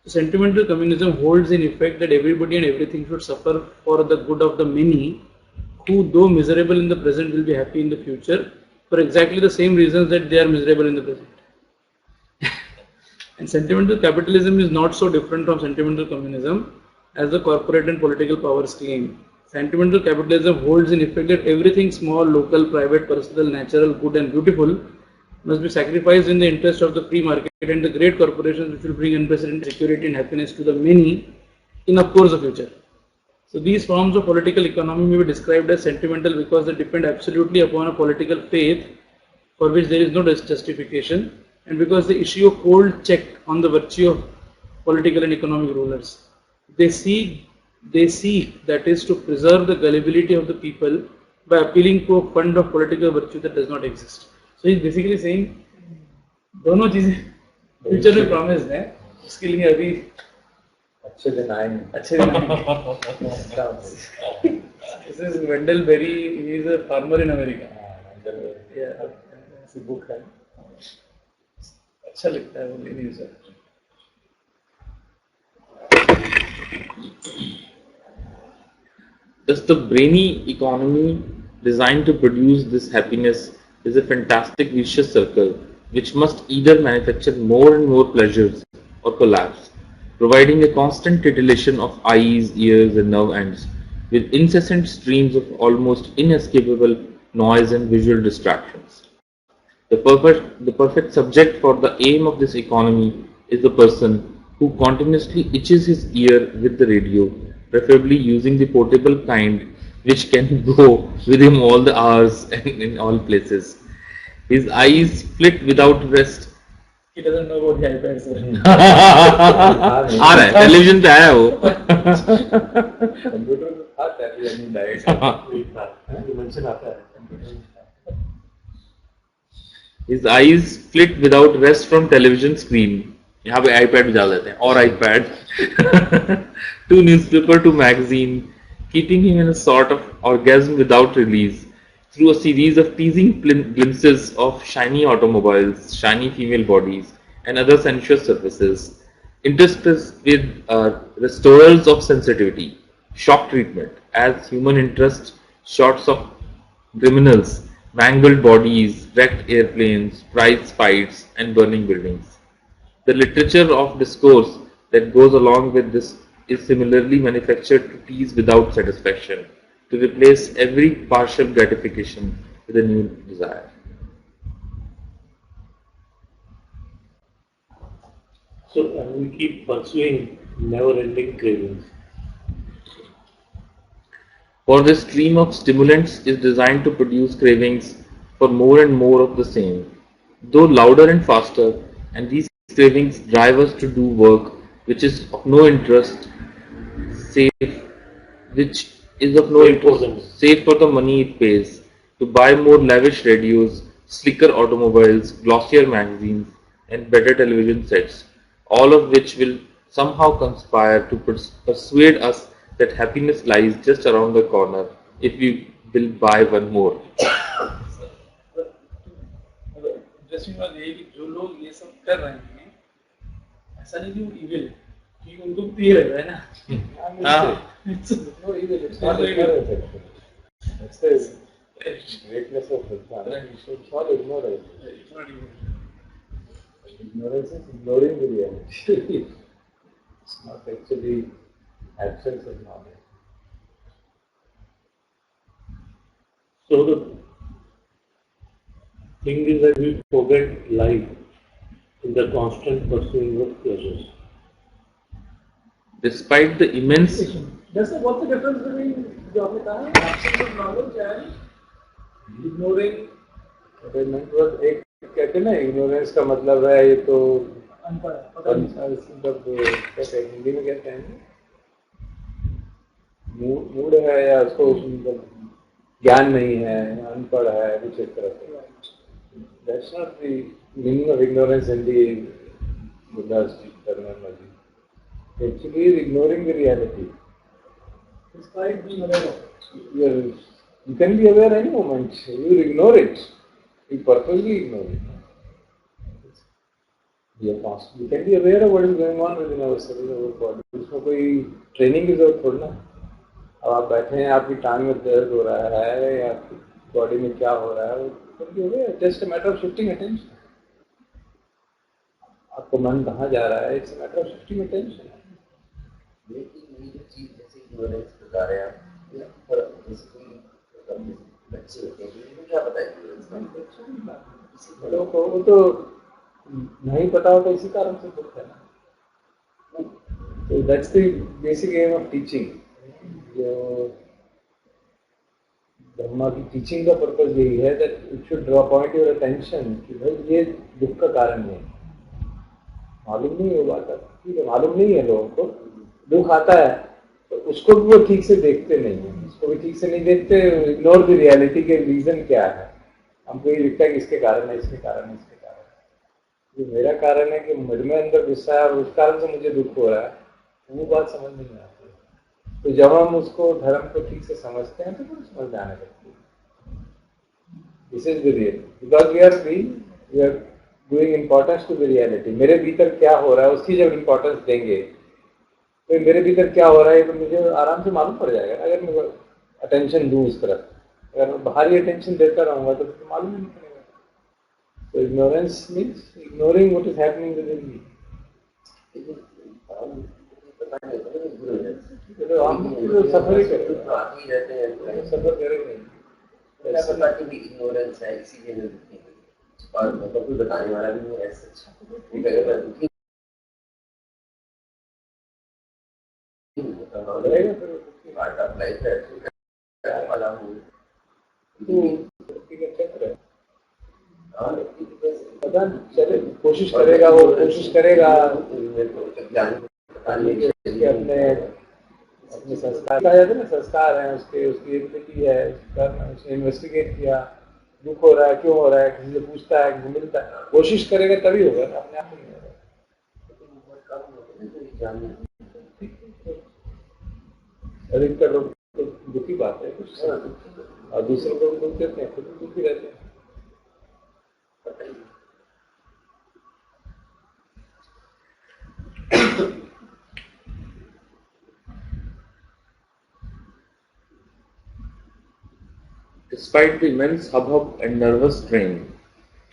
So sentimental communism holds in effect that everybody and everything should suffer for the good of the many, who though miserable in the present will be happy in the future for exactly the same reasons that they are miserable in the present. And sentimental capitalism is not so different from sentimental communism as the corporate and political powers claim. Sentimental capitalism holds in effect that everything small, local, private, personal, natural, good and beautiful must be sacrificed in the interest of the free market and the great corporations which will bring unprecedented security and happiness to the many in, of course, the future. So these forms of political economy may be described as sentimental because they depend absolutely upon a political faith for which there is no justification, and because they issue a cold check on the virtue of political and economic rulers. They seek, that is, to preserve the gullibility of the people by appealing to a fund of political virtue that does not exist. So he is basically saying, दोनों चीजें future में promise हैं, उसके लिए अभी अच्छे दिन आएंगे. अच्छे दिन आएंगे. This is Wendell Berry. He is a farmer in America. Yeah, ऐसी बुक है. अच्छा लगता है वो न्यूज़ है. Thus, the brainy economy designed to produce this happiness is a fantastic vicious circle which must either manufacture more and more pleasures or collapse, providing a constant titillation of eyes, ears, and nerve ends with incessant streams of almost inescapable noise and visual distractions. The perfect subject for the aim of this economy is the person who continuously itches his ear with the radio, preferably using the portable kind which can go with him all the hours and in all places. His eyes flit without rest. He doesn't know about the iPad, sir. आ रहा है television पे आया वो. Computer में था television diet. Dimension आता है. His eyes flit without rest from television screen. यहाँ पे iPad डाल देते हैं और iPad to newspaper to magazine, keeping him in a sort of orgasm without release through a series of teasing glimpses of shiny automobiles, shiny female bodies, and other sensuous surfaces, interspersed with restorers of sensitivity, shock treatment, as human interest, shots of criminals, mangled bodies, wrecked airplanes, prize fights, and burning buildings. The literature of discourse that goes along with this is similarly manufactured to tease without satisfaction, to replace every partial gratification with a new desire. So we keep pursuing never-ending cravings. For this stream of stimulants is designed to produce cravings for more and more of the same, though louder and faster, and these cravings drive us to do work which is of no interest, save for the money it pays, to buy more lavish radios, slicker automobiles, glossier magazines, and better television sets, all of which will somehow conspire to persuade us that happiness lies just around the corner if we will buy one more. Interesting बात ये है कि जो लोग ये सब कर रहे हैं, ऐसा नहीं कि वो इविल, क्योंकि उनको प्रिय लग रहा है ना. It's no evil. It's not ignorance actually. It's the greatness of Bhagwan. It's not ignorance. It's not evil. Ignorance is ignoring the reality. It's not actually absence of knowledge. So the thing is that we forget life in the constant pursuing of pleasures. Despite the immense That's what's the difference between जो आपने कहा है absence of knowledge and ignoring. Attainment was एक कहते हैं ना, ignorance का मतलब है ये तो अनपढ़, मतलब कहते हैं हिंदी में कहते हैं मूड है या उसको मतलब ज्ञान नहीं है, अनपढ़ है, कुछ इस तरह से. That's not the meaning of ignorance in the Buddha's terminology. Actually, is ignoring the reality. You can be aware any moment. You ignore it. You purposely ignore it. You can be aware of what is going on within ourselves, our body. उसमें कोई training की जरूरत थोड़ी ना. अब आप बैठे हैं, आपकी टांग में दर्द हो रहा है या बॉडी में क्या हो रहा है, just matter of shifting attention. आपको मन कहाँ जा रहा है, it's matter of shifting attention. लेकिन ये जो चीज जैसे इग्नोरेंस बता रहे हैं आप, पर बच्चे होते हैं इनको क्या पता है बड़ों को वो तो नहीं पता होता, इसी कारण से दुख है ना. तो that's the basic aim of teaching. जो ब्रह्मा की टीचिंग का पर्पस यही है that it should draw point your attention कि भाई ये दुख का कारण है. मालूम नहीं है बात, ठीक है, मालूम नहीं है लोगों को. दुख आता है तो उसको भी वो ठीक से देखते नहीं है, उसको भी ठीक से नहीं देखते. इग्नोर द रियलिटी के रीजन क्या है. हमको ये दिखता है कि इसके कारण है, इसके कारण है, इसके कारण है. जो मेरा कारण है कि मुझ में अंदर गुस्सा है और उस कारण से मुझे दुख हो रहा है, वो बात समझ नहीं आती. तो जब हम उसको धर्म को ठीक से समझते हैं तो फिर समझ आने लगती है. This is the real, because we are giving importance to the reality. मेरे भीतर क्या हो रहा है उसकी जब इम्पोर्टेंस देंगे तो मेरे भीतर क्या हो रहा है तो मुझे आराम से मालूम पड़ जाएगा. अगर मैं अटेंशन दूँ इस तरफ, अगर मैं बाहरी अटेंशन देता रहूँगा तो फिर मालूम नहीं पड़ेगा. तो ignorance means ignoring what is happening with me. तो हम सफर ही करेंगे, सफर करेंगे. इग्नोरेंस है इसीलिए मैं दुखी हूं. और मतलब कोई बताने वाला भी नहीं है ऐसा. अगर मैं दुखी पार्ट ऑफ लाइफ है वाला हूँ पता चले, कोशिश करेगा, वो कोशिश करेगा अपने अपने संस्कार कहा जाता है ना, संस्कार है उसके, उसकी एबिलिटी है, उसने इन्वेस्टिगेट किया. दुख हो रहा है, क्यों हो रहा है, किसी से पूछता है, किसी मिलता है, कोशिश करेगा तभी होगा ना, अपने आप नहीं होगा. अधिकतर लोग तो दुखी बात है कुछ, और दूसरे लोग दुख देते हैं, खुद दुखी रहते हैं. Despite the immense hubbub and nervous strain,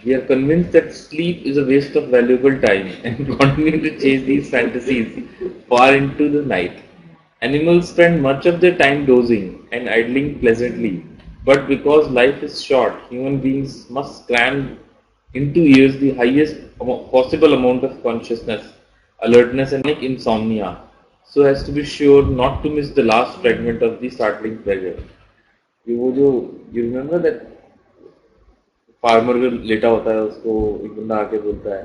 we are convinced that sleep is a waste of valuable time and continue to chase these fantasies far into the night. Animals spend much of their time dozing and idling pleasantly, but because life is short, human beings must cram into years the highest possible amount of consciousness, alertness and insomnia, so as to be sure not to miss the last fragment of the startling pleasure. वो जो you remember that farmer जो लेटा होता है उसको एक बंदा आके बोलता है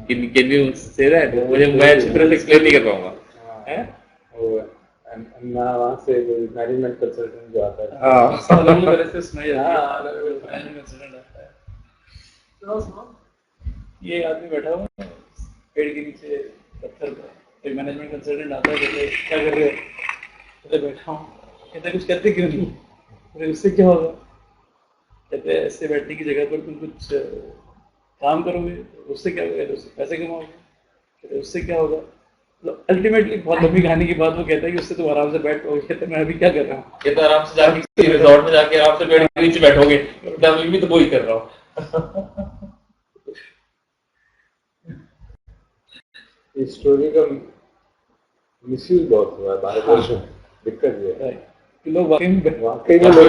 can you say that? मुझे मैं अच्छी तरह से एक्सप्लेन नहीं कर पाऊंगा. हैं वो वहाँ से मैनेजमेंट कंसल्टेंट जो आता है, अलग अलग तरह से सुनाई जाती है. मैनेजमेंट कंसल्टेंट आता है, ये आदमी बैठा हुआ है पेड़ के नीचे पत्थर पर, एक मैनेजमेंट कंसल्टेंट आता है, कहते क्या कर रहे हो, कहते बैठा हूँ. कहते कुछ करते क्यों नहीं, उससे क्या होगा, कहते ऐसे बैठने की जगह पर तुम कुछ काम करोगे, उससे क्या होगा, उससे पैसे कमाओगे, कहते उससे क्या होगा. अल्टीमेटली बहुत लंबी कहानी के बाद वो कहता है कि उससे तुम आराम से बैठ पाओगे. कहते मैं अभी क्या कर रहा हूँ, कहते आराम से जाके किसी रिजॉर्ट में जाके आराम से पेड़ के नीचे बैठोगे, मैं भी तो वही कर रहा हूँ. इस स्टोरी का मिसयूज बहुत हुआ है भारतवर्ष में. दिक्कत ये है कि लोग वाकई में लोग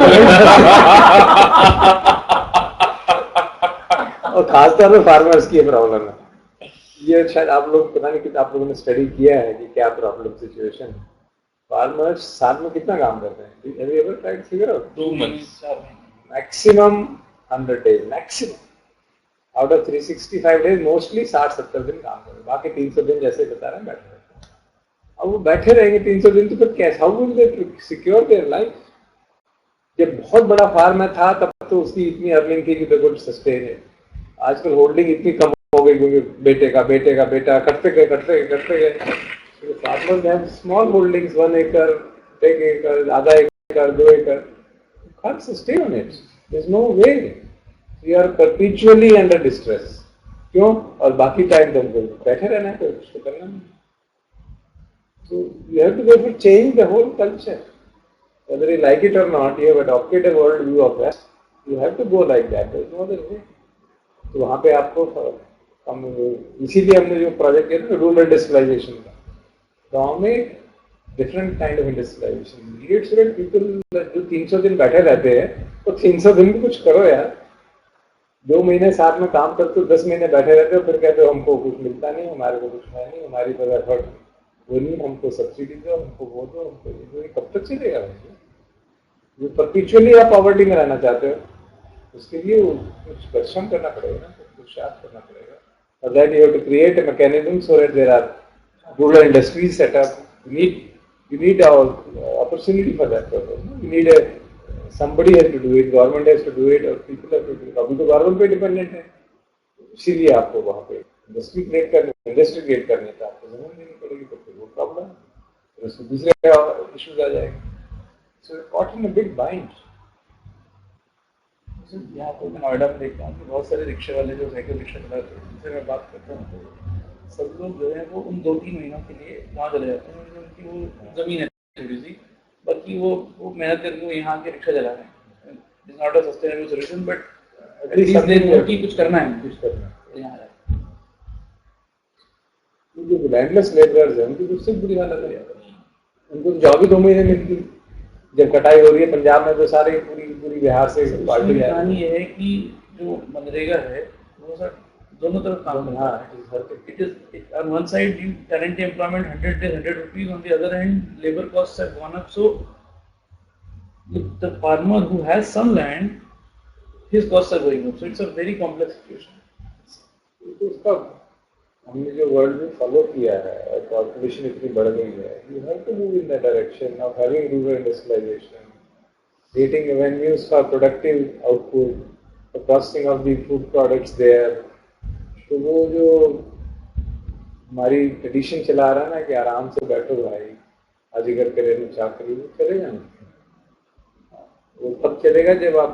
और खासतौर पर फार्मर्स की प्रॉब्लम है ये. शायद आप लोग पता नहीं कि आप लोगों ने स्टडी किया है कि क्या प्रॉब्लम सिचुएशन है. फार्मर्स साल में कितना काम करते हैं? Have you ever tried to figure out? 2 months. Maximum 100 days, maximum. Out of 365 days, mostly 60-70 दिन काम करें, बाकी 300 दिन जैसे बता रहे हैं बैठे रहते हैं. अब वो बैठे रहेंगे 300 दिन तो फिर कैसे, how will they secure their life? जब बहुत बड़ा फार्म था तब तो उसकी इतनी अर्निंग थी कि दे कुड सस्टेन इट. आजकल होल्डिंग इतनी कम हो गई क्योंकि बेटे का बेटा कटते गए. farmers have small holdings, 1 acre, 10 acre, आधा acre, 2 acre. You can't sustain on it. There's no way. We are perpetually under distress. क्यों? और बाकी टाइम तुमको बैठे रहना है, तो कुछ तो करना नहीं. So you have to therefore change the whole culture. Whether you like it or not, you have adopted a world view of that. You have to go like that. There's no other way. तो वहाँ पे आपको हम इसीलिए हमने जो project किया था रूरल इंडस्ट्रियलाइजेशन का, गाँव में different kind of industrialization. People जो 300 दिन बैठे रहते हैं, तो 300 दिन भी कुछ करो यार. 2 महीने साथ में काम करते हो, 10 महीने बैठे रहते हो, फिर कहते हो हमको कुछ मिलता नहीं, हमारे को कुछ है नहीं, हमारी पर एफर्ट वो नहीं, हमको सब्सिडी दो, हमको वो दो, हमको ये. कब तक चलेगा? जो परपेचुअली आप पॉवर्टी में रहना चाहते हो, उसके लिए कुछ परिश्रम करना पड़ेगा ना, कुछ शार्प करना पड़ेगा. और that you have to create a mechanism so that there are rural industries setup. You need a opportunity for that purpose. You need somebody has to do it, government has to do it, or people have to do it. अभी तो government पे dependent है, इसीलिए आपको वहाँ पे industry create करने का आपको जमीन देनी पड़ेगी, तो फिर वो प्रॉब्लम है, फिर उसमें दूसरे इश्यूज आ जाएंगे. So caught in a big bind. यहाँ पर मैं नोएडा में देखता हूँ कि बहुत सारे रिक्शे वाले जो साइकिल रिक्शा चलाते हैं, उनसे मैं बात करता हूँ, तो सब लोग जो है वो उन 2-3 महीनों के लिए गाँव चले जाते हैं, उनकी वो ज़मीन है थोड़ी सी, बाकी वो मेहनत करके वो यहाँ के रिक्शा चला रहे हैं. It's not a sustainable solution, but at least they know कि कुछ करना है यहाँ. जो लैंडलेस लेबरर्स हैं उनकी उससे बुरी हालत है. उनको जॉब ही 2 महीने मिलती. जब कटाई हो रही है पंजाब में, तो सारे पूरी बिहार से पार्टी है. कहानी ये है कि जो मनरेगा है वो सर दोनों तरफ काम करता है. It is on one side you guarantee employment 100 days 100 rupees, on the other hand labor costs have gone up, so the farmer who has some land, his costs are going up, so it's a very complex situation. तो उसका हमने जो world में follow किया है और population इतनी बढ़ गई है, you have to move in the direction of having rural industrialization, creating avenues for productive output, the processing of the food products there. तो वो जो हमारी ट्रेडिशन चला रहा है ना कि आराम से बैठो भाई, अजीगर करे न चाकरी, वो चलेगा नहीं. वो तब चलेगा जब आप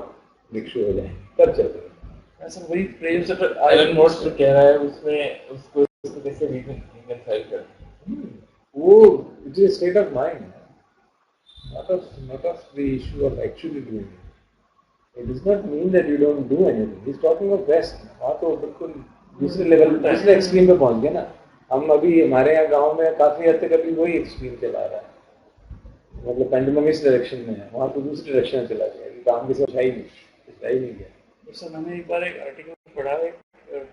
भिक्षु हो जाए, तब चलेगा. ऐसा वही फ्रेम्स एलन मोट्स जो कह रहा है उसमें उसको कैसे रिकंसाइल करना, वो it is state of mind, not of the issue of actually doing it. It does not mean that you don't do anything. He's talking of West. वहाँ तो बिल्कुल दूसरे लेवल, दूसरे एक्सट्रीम पे पहुँच गए ना. हम अभी हमारे यहाँ गांव में काफी हद तक अभी वही एक्सट्रीम चला रहा है, मतलब पेंडुलम इस डायरेक्शन में है. वहाँ तो दूसरी डायरेक्शन में चला गया, काम की सब ही नहीं गया. सर मैंने एक बार एक आर्टिकल पढ़ा है,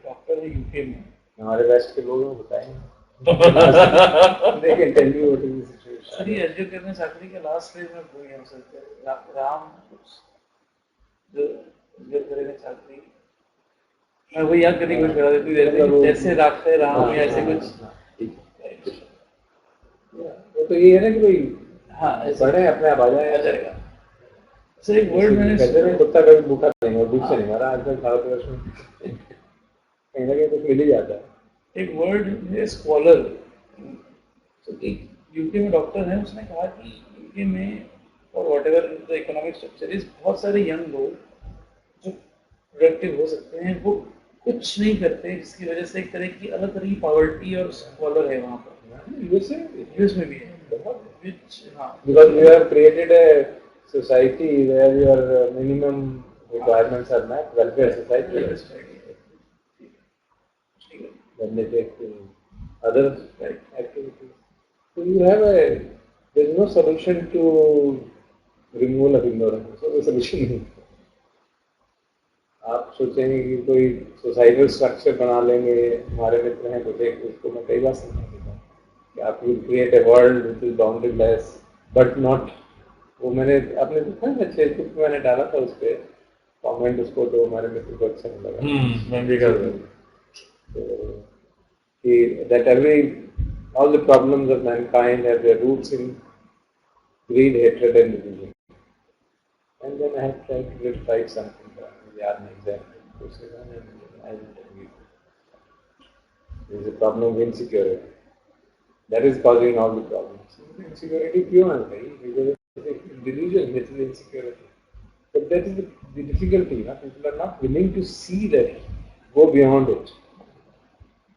डॉक्टर है यूके में, हमारे वेस्ट के लोगों को बताएंगे. They can tell you what is the situation. Sir ये एसडीओ करने चाकरी के लास्ट फेज में भूल गया सर, राम जो एसडीओ करेंगे चाकरी, मैं वो याद करने की कोशिश कर रहा था, जैसे राखते राम या ऐसे कुछ. वो तो ये है ना कि भाई हाँ पढ़े अपने आप आ जाएगा. सर एक वर्ड मैंने कहते हैं कुत्ता कभी भूखा नहीं और भूख से नहीं मारा. आजकल भारतवर्ष में कहीं ना कहीं कुछ मिल ही जाता है. एक वर्ड है स्कॉलर. एक यूके में डॉक्टर है, उसने कहा कि यूके में और what ever the economic structure is, बहुत सारे यंग लोग जो प्रोडक्टिव हो सकते हैं वो कुछ नहीं करते, जिसकी वजह से एक तरह की अलग तरह की पॉवर्टी और स्कॉलर है वहाँ पर. यूएस में भी है. Because we have created a society where your minimum requirements are met, welfare society. Then they take other activities. So you have there is no solution to removal of ignorance. So the solution नहीं. आप सोचेंगे कि कोई societal structure बना लेंगे, हमारे मित्र हैं कुछ एक, उसको मैं कई बार समझा देता हूँ कि आप will create a world which is boundaryless but not. वो मैंने अपने देखा है, फेसबुक पे मैंने डाला था उस पर कॉमेंट, उसको तो हमारे मित्र को अच्छा नहीं लगा. मैं भी कर रहा हूँ that all the problems of mankind have their roots in greed, hatred and division. And then I have tried to write something down. याद नहीं exactly. There is a problem of insecurity. That is causing all the problems. Insecurity क्यों आ गई? Because it's a delusion, it's an insecurity. But that is the difficulty. Na? People are not willing to see that, go beyond it.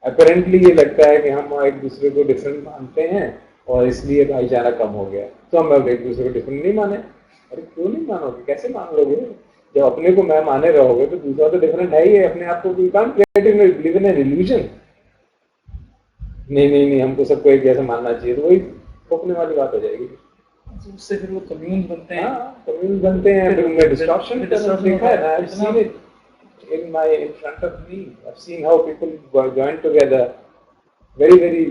Apparently ये लगता है कि हम एक दूसरे को डिफरेंट मानते हैं और इसलिए भाईचारा कम हो गया, तो हम अब एक दूसरे को डिफरेंट नहीं माने। अरे क्यों नहीं मानोगे? कैसे मान लोगे? जब अपने को मैं माने रहोगे तो दूसरा तो डिफरेंट है ही है अपने आप को। You can't create live in an illusion. नहीं नहीं नहीं, हमको सबको एक जैसे मानना चाहिए, तो वही ठोकने वाली बात हो जाएगी। उससे फिर वो कम्यून बनते हैं। हाँ, कम्यून बनते हैं, फिर उनमें डिस्ट्रक्शन देखा है ना। I've seen it in front of me. I've seen how people join together, very very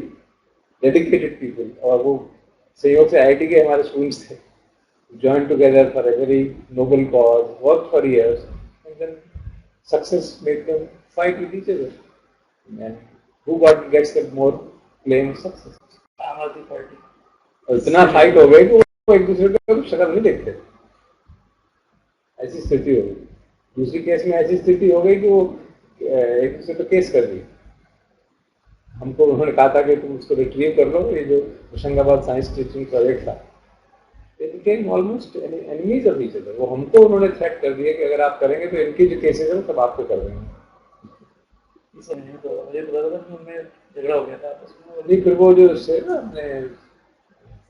dedicated people. और वो संयोग से IIT के हमारे स्टूडेंट्स थे, join together for a very noble cause, work for years, and then success made them fight with each other. And who gets the more claim of success? आम आदमी party. और इतना फाइट हो गई कि वो एक दूसरे को शक्ल नहीं देखते, ऐसी स्थिति हो गई। दूसरी केस में ऐसी स्थिति हो गई कि वो एक दूसरे पे केस कर दी। हमको उन्होंने कहा था कि तुम उसको रिट्रीव कर लो, ये जो होशंगाबाद साइंस टीचिंग प्रोजेक्ट था, they became almost enemies of each other. वो हमको उन्होंने थ्रेट कर दिया कि अगर आप करेंगे तो इनकी जो केसेस है सब आपको कर देंगे। तो मुझे पता था कि उनमें झगड़ा हो गया था आपस में। नहीं, फिर वो जो उससे ना अपने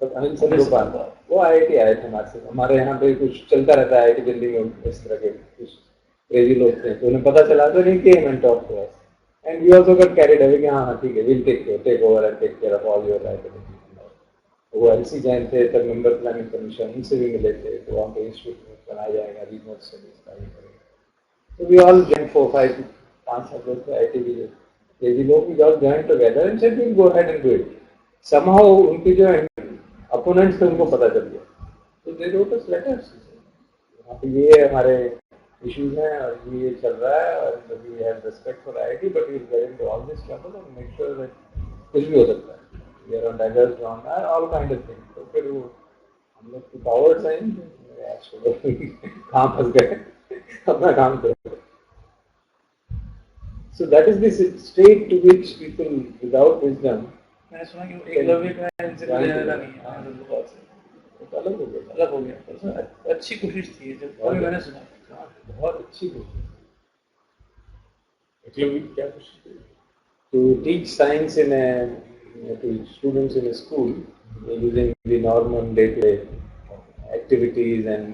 अनिल संदोपाल, वो IIT आए थे हमारे से। हमारे यहाँ पे कुछ चलता रहता है IIT दिल्ली में, इस तरह के कुछ क्रेजी लोग थे, तो उन्हें पता चला तो नहीं came and talk to us and we also got carried away कि हाँ ठीक है, will take over and take care of all your life. वो LC जैन थे तब, मेंबर प्लानिंग कमीशन, उनसे भी मिले थे, तो वहाँ पे इंस्टीट्यूट में बनाया जाएगा रीजनल स्टडीज का ये करेंगे। तो वी ऑल जॉइन 4-5 लोग थे IIT के क्रेजी लोग, we all join together and said we will go ahead and do it. Somehow उनके जो अपोनेंट्स थे उनको पता चल गया, तो दे रोट अस लेटर्स, यहाँ पे ये हमारे इश्यूज हैं और ये चल रहा है और we have respect for IIT, but we will get into all this trouble and make sure that कुछ भी हो सकता है, we are on diverse on all kind of things. तो फिर वो हम लोग की पावर साइन कहाँ फंस गए, अपना काम करो। So that is the state to which people without wisdom, मैंने सुना कि एकलव्य का इनसे कोई लेना नहीं है, अलग हो गया। अलग हो गया। तो अच्छी कोशिश थी जब अभी मैंने सुना, बहुत अच्छी कोशिश। एक्चुअली क्या कोशिश? To teach science to students in a school using the normal day-to-day activities and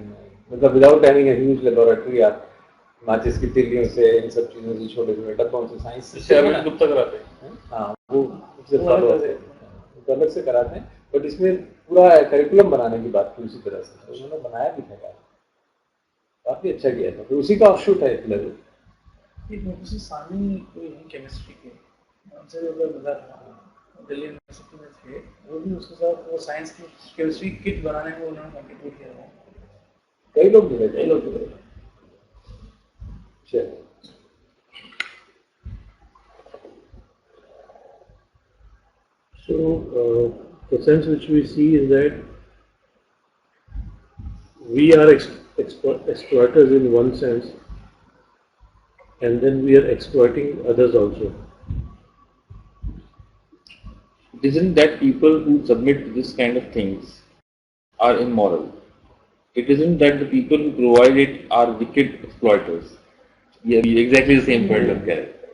मतलब without having a huge laboratory, आप माचिस की तिल्लियों से, इन सब चीजों से, छोटे छोटे डब्बों से साइंस इससे अभी गुप्ता कराते हैं। हाँ, वो उससे फॉलो अलग से कराते हैं, बट इसमें पूरा करिकुलम बनाने की बात थी उसी तरह से, तो उन्होंने बनाया भी था, काफी अच्छा किया था। तो उसी का ऑफशूट है लेवल। प्रोफेसर सानी कोई है केमिस्ट्री के, उनसे जो मिला था दिल्ली यूनिवर्सिटी में थे, वो भी उसके साथ वो साइंस की केमिस्ट्री किट बनाने में उन्होंने कंट्रीब्यूट किया था। कई लोग मिले। So, the sense which we see is that we are exploiters in one sense, and then we are exploiting others also. Isn't that people who submit to this kind of things are immoral? It isn't that the people who provide it are wicked exploiters. Yeah, exactly the same point of character.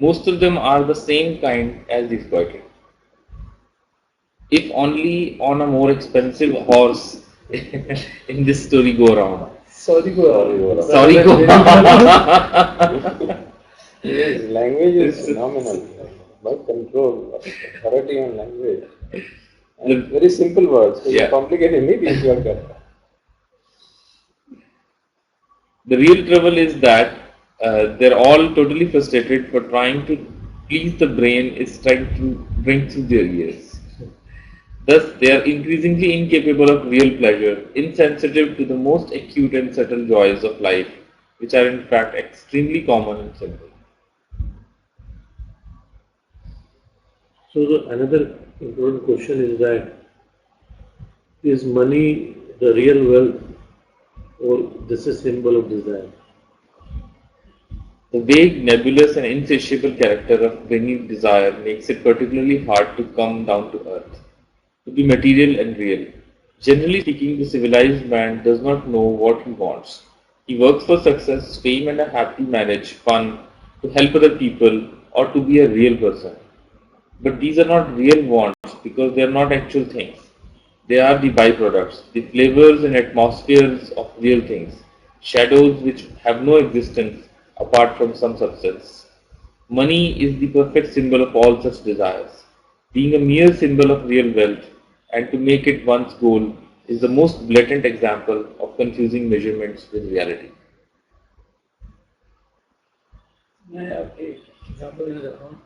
Most of them are the same kind as the exploited. If only on a more expensive horse in this story go around. Sorry go Yes, language is phenomenal. About control, authority on language. And very simple words. So you complicate immediately. The real trouble is that they're all totally frustrated for trying to please the brain is trying to drink through their ears. Thus, they are increasingly incapable of real pleasure, insensitive to the most acute and subtle joys of life, which are in fact extremely common and simple. So, another important question is that, is money the real wealth, or this is symbol of desire? The vague, nebulous, and insatiable character of bringing desire makes it particularly hard to come down to earth, to be material and real. Generally speaking, the civilized man does not know what he wants. He works for success, fame, and a happy marriage, fun, to help other people, or to be a real person. But these are not real wants because they are not actual things. They are the byproducts, the flavors and atmospheres of real things, shadows which have no existence apart from some substance. Money is the perfect symbol of all such desires. Being a mere symbol of real wealth and to make it one's goal is the most blatant example of confusing measurements with reality. मैं आपके example देना चाहता हूँ.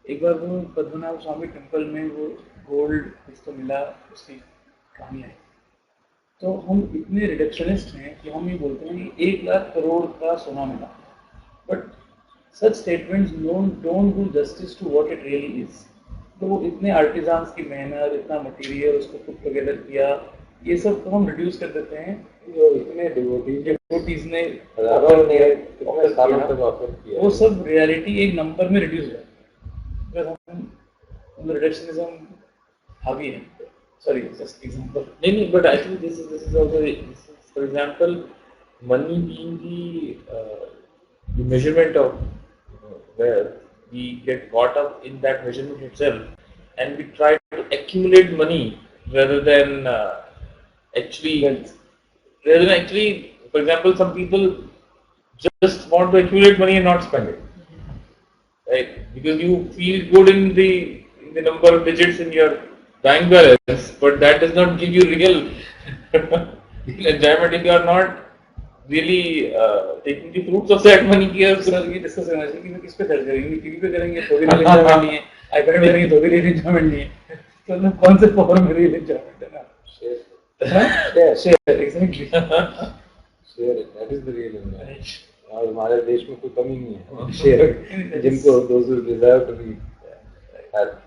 एक बार वो पद्मनाभ स्वामी temple में वो gold जिसको मिला उसकी कहानी आई. तो हम इतने रिडक्शनिस्ट हैं कि हम ये बोलते हैं कि 1 लाख करोड़ का सोना मिला. But such statements don't do justice to what it really is. तो वो इतने आर्टिजान्स की मेहनत, इतना मटेरियल उसको पुट टुगेदर किया, ये सब को हम रिड्यूस कर देते हैं. जो इतने डिवोटीज ने हजारों ने कितने सालों तक ऑफर किया, वो सब रियलिटी एक नंबर में रिड्यूस है. हम रिडक्शनिज्म हावी है. Sorry, just example. No, but I think this is also for example, money being the measurement of wealth. We get caught up in that measurement itself, and we try to accumulate money rather than actually for example, some people just want to accumulate money and not spend it, right? Because you feel good in the number of digits in your bank balance, but that does not give you real enjoyment if you are not really taking the fruits of that money. Sir ये discuss करना चाहिए कि मैं किस पे खर्च करेंगे. TV पे करेंगे तो भी रियल एंजॉयमेंट नहीं है, आईपैड पे करेंगे तो भी रियल एंजॉयमेंट नहीं है. तो मतलब कौन से फॉर्म में रियल एंजॉयमेंट है ना. Share exactly. Share that is the real enjoyment. और हमारे देश में कोई कमी नहीं है शेयर जिनको those who deserve to be help.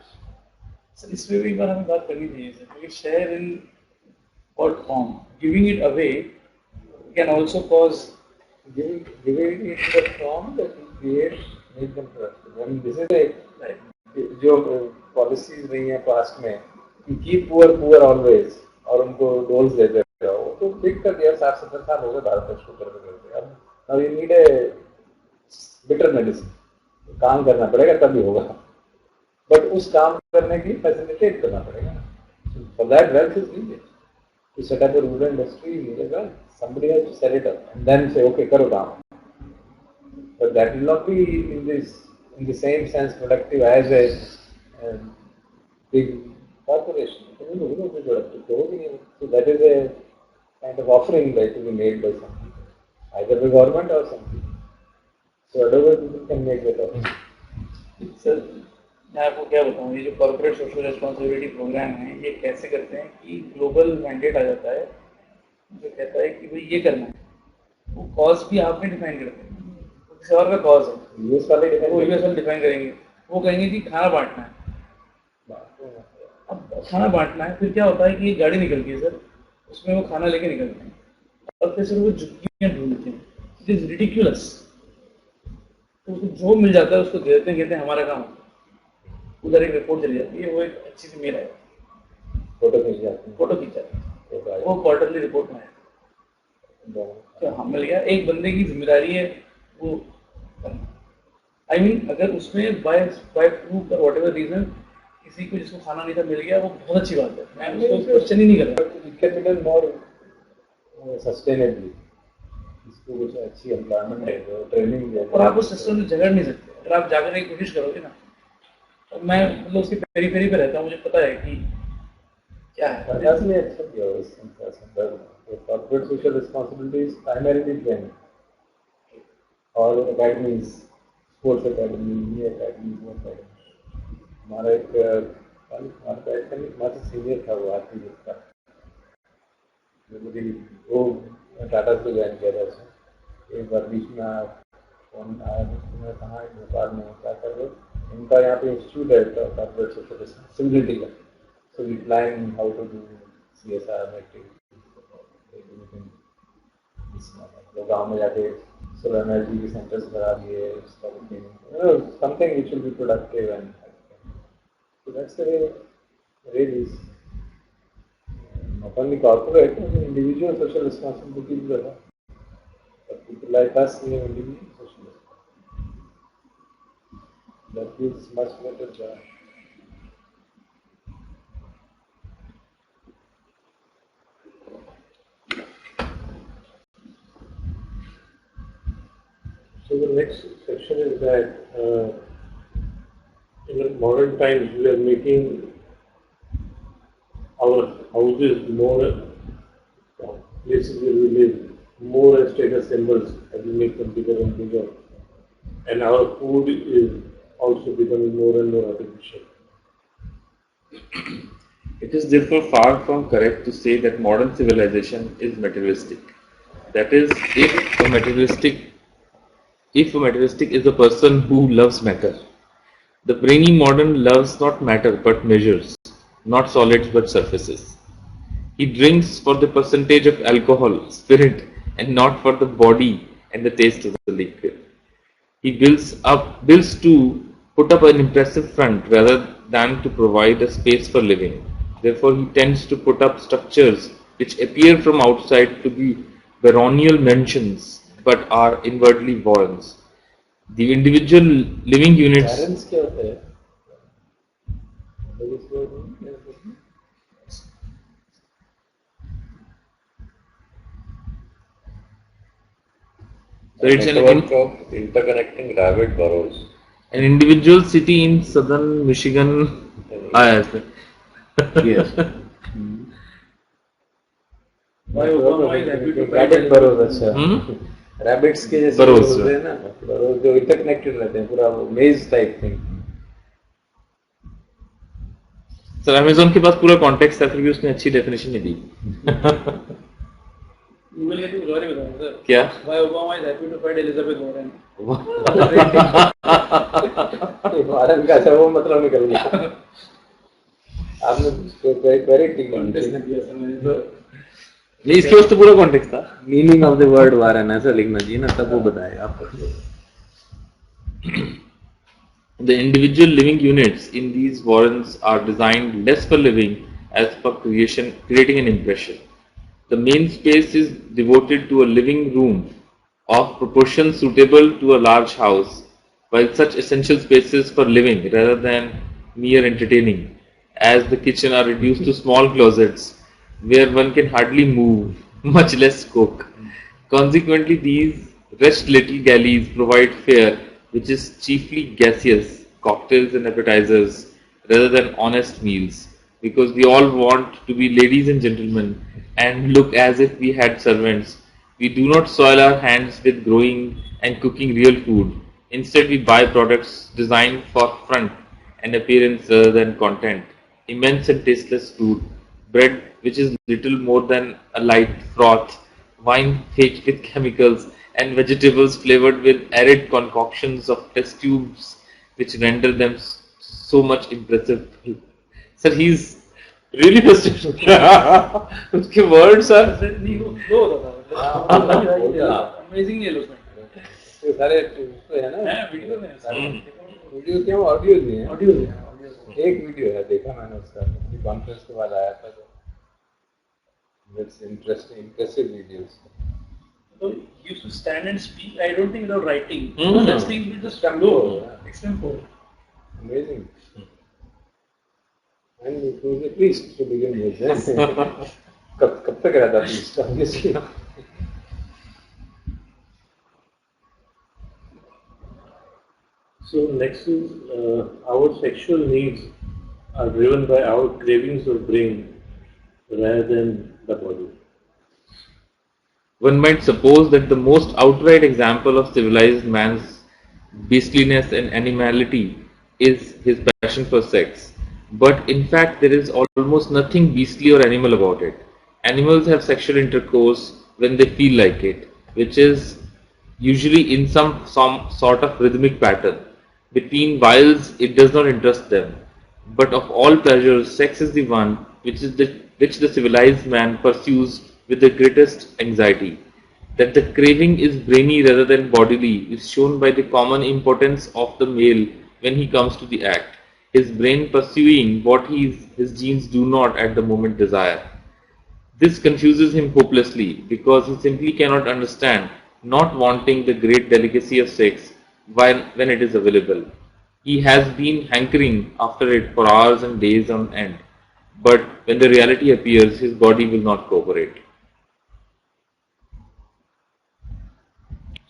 Sir इस पे भी एक बार हमें बात करनी चाहिए सर, क्योंकि share in what form, giving it away can also cause giving it in the form that will create make them productive. I mean, this is a जो पॉलिसीज रही हैं पास्ट में कि कीप पुअर ऑलवेज और उनको doles देते रहो, तो ठीक कर दिया. 60-70 साल हो गए भारत को करते करते. अब now you need a bitter medicine. काम करना पड़ेगा तभी होगा, बट उस काम करने की फैसिलिटेट करना पड़ेगा. For that wealth is needed. To set up a rural industry, you need a well. Somebody has to set it up and then say, okay, karo kaam. But that will not be in the same sense productive as a big corporation. So that is a kind of offering that will be made by some people, either the government or some people. So other people can make that offering. Sir मैं आपको क्या बताऊँ, ये जो corporate social responsibility programme है ये कैसे करते हैं कि ग्लोबल मैंडेट आ जाता है जो कहता है कि भाई ये करना है. वो कॉज भी आप नहीं डिफाइन करते हैं, किसी और का कॉज है. यूएस वाले वो यूएस वाले डिफाइन करेंगे. वो कहेंगे कि खाना बांटना है. अब खाना बांटना है, फिर क्या होता है कि एक गाड़ी निकलती है सर, उसमें वो खाना लेके निकलते हैं और फिर सिर्फ वो झुग्गियाँ ढूंढते हैं. It is ridiculous. तो उसको जो मिल जाता है उसको दे देते हैं, कहते हैं हमारा काम. उधर एक रिपोर्ट चली जाती है, वो एक अच्छी सी मेल है, फोटो खींच जाते हैं, फोटो खींचा वो क्वार्टरली रिपोर्ट में है. तो हम मिल गया. एक बंदे की जिम्मेदारी है वो करना. आई मीन अगर उसमें बाय प्रूफ और व्हाटएवर रीजन किसी को जिसको खाना नहीं था मिल गया, वो बहुत अच्छी बात है. मैं उसको क्वेश्चन ही नहीं कर रहा. It can be done more sustainably. इसको कुछ अच्छी एम्प्लॉयमेंट है, ट्रेनिंग है, और आप उस सिस्टम से झगड़ नहीं सकते. अगर आप जाकर की कोशिश करोगे ना, और मैं मतलब उसकी पेरीफेरी पे रहता हूँ, मुझे पता है कि क्या है. सरकार ने अच्छा किया इस संदर्भ में. Corporate social responsibilities primarily training और अकेडमीज, स्पोर्ट्स अकेडमी, ये अकेडमी, वो अकेडमी. हमारा एक हमारा सीनियर था वो आरती का, वो टाटा से ज्वाइन किया था उसने. एक बार बीच में फोन आया तो मैं कहा भोपाल में क्या कर रहे हो. उनका यहाँ पे इंस्टीट्यूट है कॉर्पोरेट सोशल रिस्पॉन्सिबिलिटी का. So we plan how to do CSR activities. गाँव में जाके solar energy के centers बना दिए, something which will be productive and so that's the way it is. Not only corporate, but individual social responsibility भी है. But people like us, we have individual social responsibility. That gives much better joy. So the next section is that in the modern times we are making our houses more, places where we live, more as status symbols as we make them bigger and bigger. And our food is also becoming more and more artificial. It is therefore far from correct to say that modern civilization is materialistic. That is, if a materialistic is a person who loves matter. The brainy modern loves not matter but measures, not solids but surfaces. He drinks for the percentage of alcohol, spirit, and not for the body and the taste of the liquid. He builds to put up an impressive front rather than to provide a space for living. Therefore, he tends to put up structures which appear from outside to be baronial mansions but are inwardly warrens. The individual living units. Parents क्या होता है? So it's network of interconnecting rabbit burrows. An individual city in southern Michigan. Yes. Yes. Why Obama is happy to fight Rabbit burrows अच्छा. Rabbits के जैसे Burrows, होते हैं ना, burrows जो interconnected रहते हैं, पूरा maze type thing. Sir Amazon के पास पूरा कॉन्टेक्स्ट था फिर भी उसने अच्छी डेफिनेशन नहीं दी. Google के तो गौरी बताऊँ सर. क्या? Why Obama is happy to fight Elizabeth Warren. वारन का अच्छा वो मतलब निकल गया. आपने very ठीक Contest ने दिया सर मैंने तो. नहीं इसके पास तो पूरा कॉन्टेक्स्ट था. मीनिंग ऑफ द वर्ड वारन ऐसा लिखना चाहिए ना, तब वो बताएगा आपको. The individual living units in these warrens are designed less for living as for creating an impression. The main space is devoted to a living room of proportions suitable to a large house, while such essential spaces for living rather than mere entertaining, as the kitchen, are reduced to small closets where one can hardly move, much less cook. Consequently, these wretched little galleys provide fare which is chiefly gaseous, cocktails and appetizers rather than honest meals, because we all want to be ladies and gentlemen and look as if we had servants. We do not soil our hands with growing and cooking real food. Instead, we buy products designed for front and appearance rather than content. Immense and tasteless food, bread which is little more than a light froth, wine faked with chemicals, and vegetables flavored with arid concoctions of test tubes which render them so much impressive. Sir, he's really frustrated. उसके words are नहीं वो दो होता था. Amazing ये लोग में. ये सारे तो है ना, हैं वीडियो में. वीडियो क्या ऑडियो नहीं है. ऑडियो है. एक वीडियो है, देखा मैंने उसका, कॉन्फ्रेंस के बाद आया था. That's interesting, impressive videos. So he used to stand and speak. I don't think without writing. Hmm. Such things will just flow. Extempore. Amazing. And he was a priest to begin with. कब तक रहता priest? Obviously. So next is our sexual needs are driven by our cravings of brain rather than the body. One might suppose that the most outright example of civilized man's beastliness and animality is his passion for sex. But in fact, there is almost nothing beastly or animal about it. Animals have sexual intercourse when they feel like it, which is usually in some sort of rhythmic pattern. Between whiles, it does not interest them. But of all pleasures, sex is the one which the civilized man pursues with the greatest anxiety. That the craving is brainy rather than bodily is shown by the common impotence of the male when he comes to the act, his brain pursuing what his genes do not at the moment desire. This confuses him hopelessly because he simply cannot understand not wanting the great delicacy of sex when it is available. He has been hankering after it for hours and days on end, but when the reality appears, his body will not cooperate.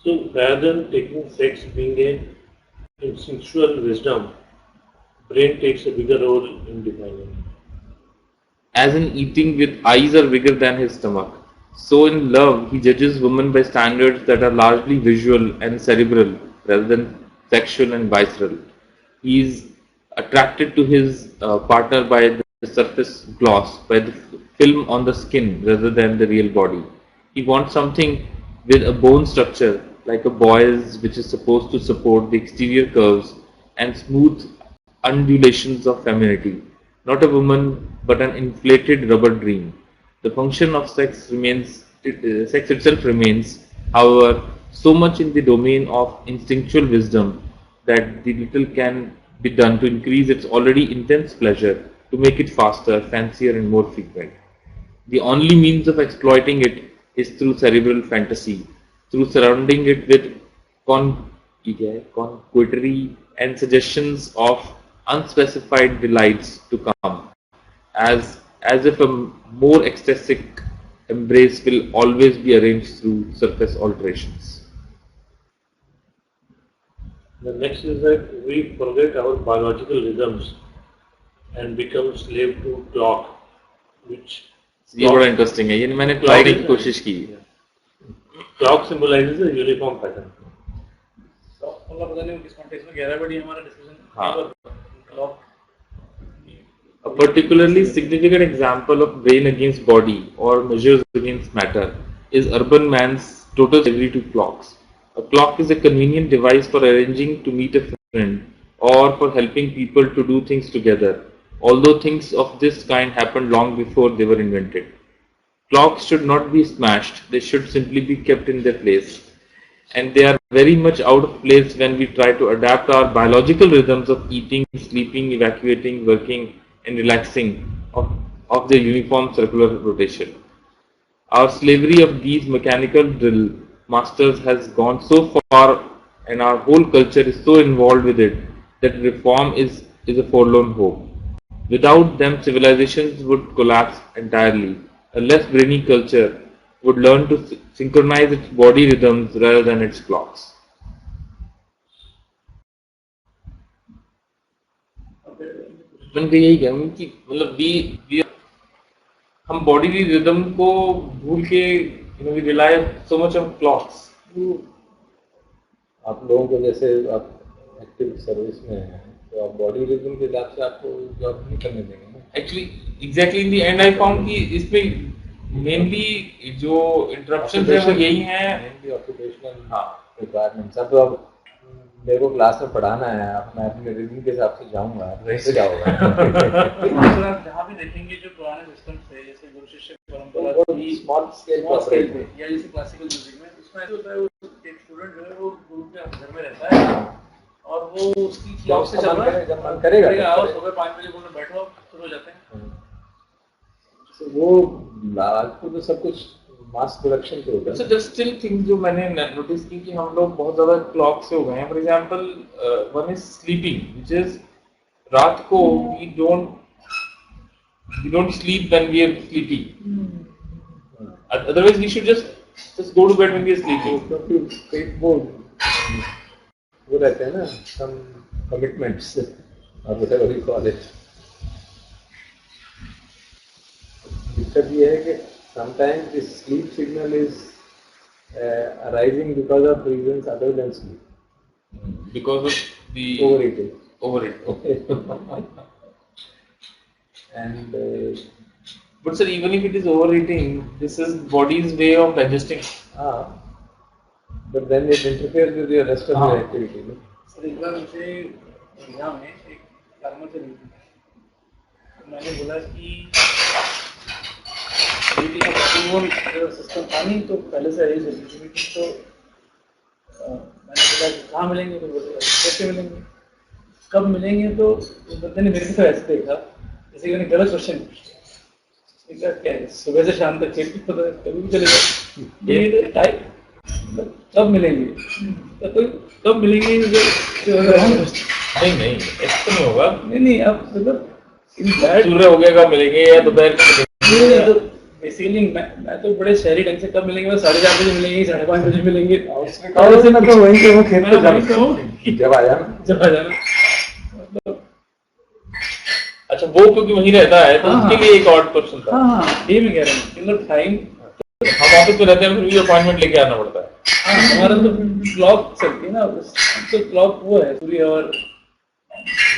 So rather than taking sex being a instinctual wisdom, brain takes a bigger role in defining it. As in eating with eyes are bigger than his stomach. So in love, he judges women by standards that are largely visual and cerebral rather than sexual and visceral. He is attracted to his partner by the surface gloss, by the film on the skin rather than the real body. He wants something with a bone structure like a boy's, which is supposed to support the exterior curves and smooth undulations of femininity, not a woman but an inflated rubber dream. The function of sex itself remains, however, so much in the domain of instinctual wisdom that the little can be done to increase its already intense pleasure, to make it faster, fancier, and more frequent. The only means of exploiting it is through cerebral fantasy, through surrounding it with con- conquetry and suggestions of unspecified delights to come, as if a more ecstatic embrace will always be arranged through surface alterations. The next is that we forget our biological rhythms and become slave to clock, which ये बड़ा interesting है, ये मैंने try करने की कोशिश की. clock symbolizes a uniform pattern. मतलब पता नहीं किस कॉन्टेक्स्ट में 11 बड़ी हमारा हाँ. Discussion clock. A particularly significant example of brain against body or measures against matter is urban man's total slavery to clocks. A clock is a convenient device for arranging to meet a friend or for helping people to do things together, although things of this kind happened long before they were invented. Clocks should not be smashed, they should simply be kept in their place. And they are very much out of place when we try to adapt our biological rhythms of eating, sleeping, evacuating, working, and relaxing of their uniform circular rotation. Our slavery of these mechanical drill masters has gone so far, and our whole culture is so involved with it, that reform is a forlorn hope. Without them, civilizations would collapse entirely. A less brainy culture would learn to synchronize its body rhythms rather than its clocks. मैंने तो यही कहा कि मतलब we हम body rhythm को भूल के we rely so much on clocks. आप लोगों को जैसे आप एक्टिव सर्विस में हैं तो आप बॉडी रिदम के हिसाब से आपको जॉब नहीं करने देंगे ना. Actually exactly in the and I found कि इसमें मेनली जो इंटरप्शंस है वो यही हैं. Mainly occupational requirements. अब मेरे को क्लास में पढ़ाना है, अब मैं अपने रिदम के हिसाब से जाऊंगा, कैसे जाऊंगा. आप जहाँ भी देखेंगे जो पुराने सिस्टम थे जैसे गुरु शिष्य परंपरा थी स्मॉल स्केल पे या जैसे क्लासिकल म्यूजिक में उसमें ऐसा होता है एक स्टूडेंट जो है वो गुरु के घर में रहता है और वो उसकी क्लॉक से चल रहा है, जब मन करेगा और सुबह 5 बजे बोलने बैठो शुरू हो जाते हैं. तो वो आजकल तो सब कुछ मास प्रोडक्शन पे होता है. सो जस्ट स्टिल थिंग्स जो मैंने नोटिस की कि हम लोग बहुत ज़्यादा क्लॉक से हो गए हैं. For example one is sleeping which is रात को we don't sleep when we are sleeping. Otherwise we should just go to bed when we are sleeping. वो रहते हैं ना सम कमिटमेंट्स और व्हाटएवर यू कॉल इट. दिक्कत ये है कि sometimes this sleep signal is arising because of reasons other than sleep. Because of the Overeating. And but sir, even if it is overeating, this is body's way of digesting. But then it interferes with your rest of your activity. No? Sir एक बार मुझे India में एक farmer से मिली, मैंने बोला कि meeting approval system था नहीं, तो पहले से आई मीटिंग तो मैंने बोला कि कहाँ मिलेंगे, तो बोले कैसे मिलेंगे, कब मिलेंगे, तो बंदे ने मेरे को ऐसे देखा जैसे कि मैंने गलत क्वेश्चन पूछा, क्या है सुबह से शाम तक खेल पता है, कभी भी चलेगा ये टाइम, कब मिलेंगे, तो कब मिलेंगे नहीं ऐसा तो नहीं होगा। नहीं अब मतलब इन दैट सूर्य हो गया कब मिलेंगे या दोपहर को मिलेंगे? तो बेसिकली मैं तो बड़े शहरी ढंग से कब मिलेंगे, बस 4:30 बजे मिलेंगे, 5:30 बजे मिलेंगे, और उसने मैं तो वहीं पे वो खेत पे मैं वहीं पे हूँ जब आ जाना जब आ जाना मतलब। अच्छा वो क्योंकि वहीं रहता है तो हाँ, उसके हाँ। लिए एक और क्वेश्चन था। हाँ ये मैं कह रहा हूँ मतलब टाइम, हम ऑफिस में रहते हैं फिर भी अपॉइंटमेंट लेके आना पड़ता है। हमारा तो क्लॉक चलती है ना, तो क्लॉक वो है पूरी, और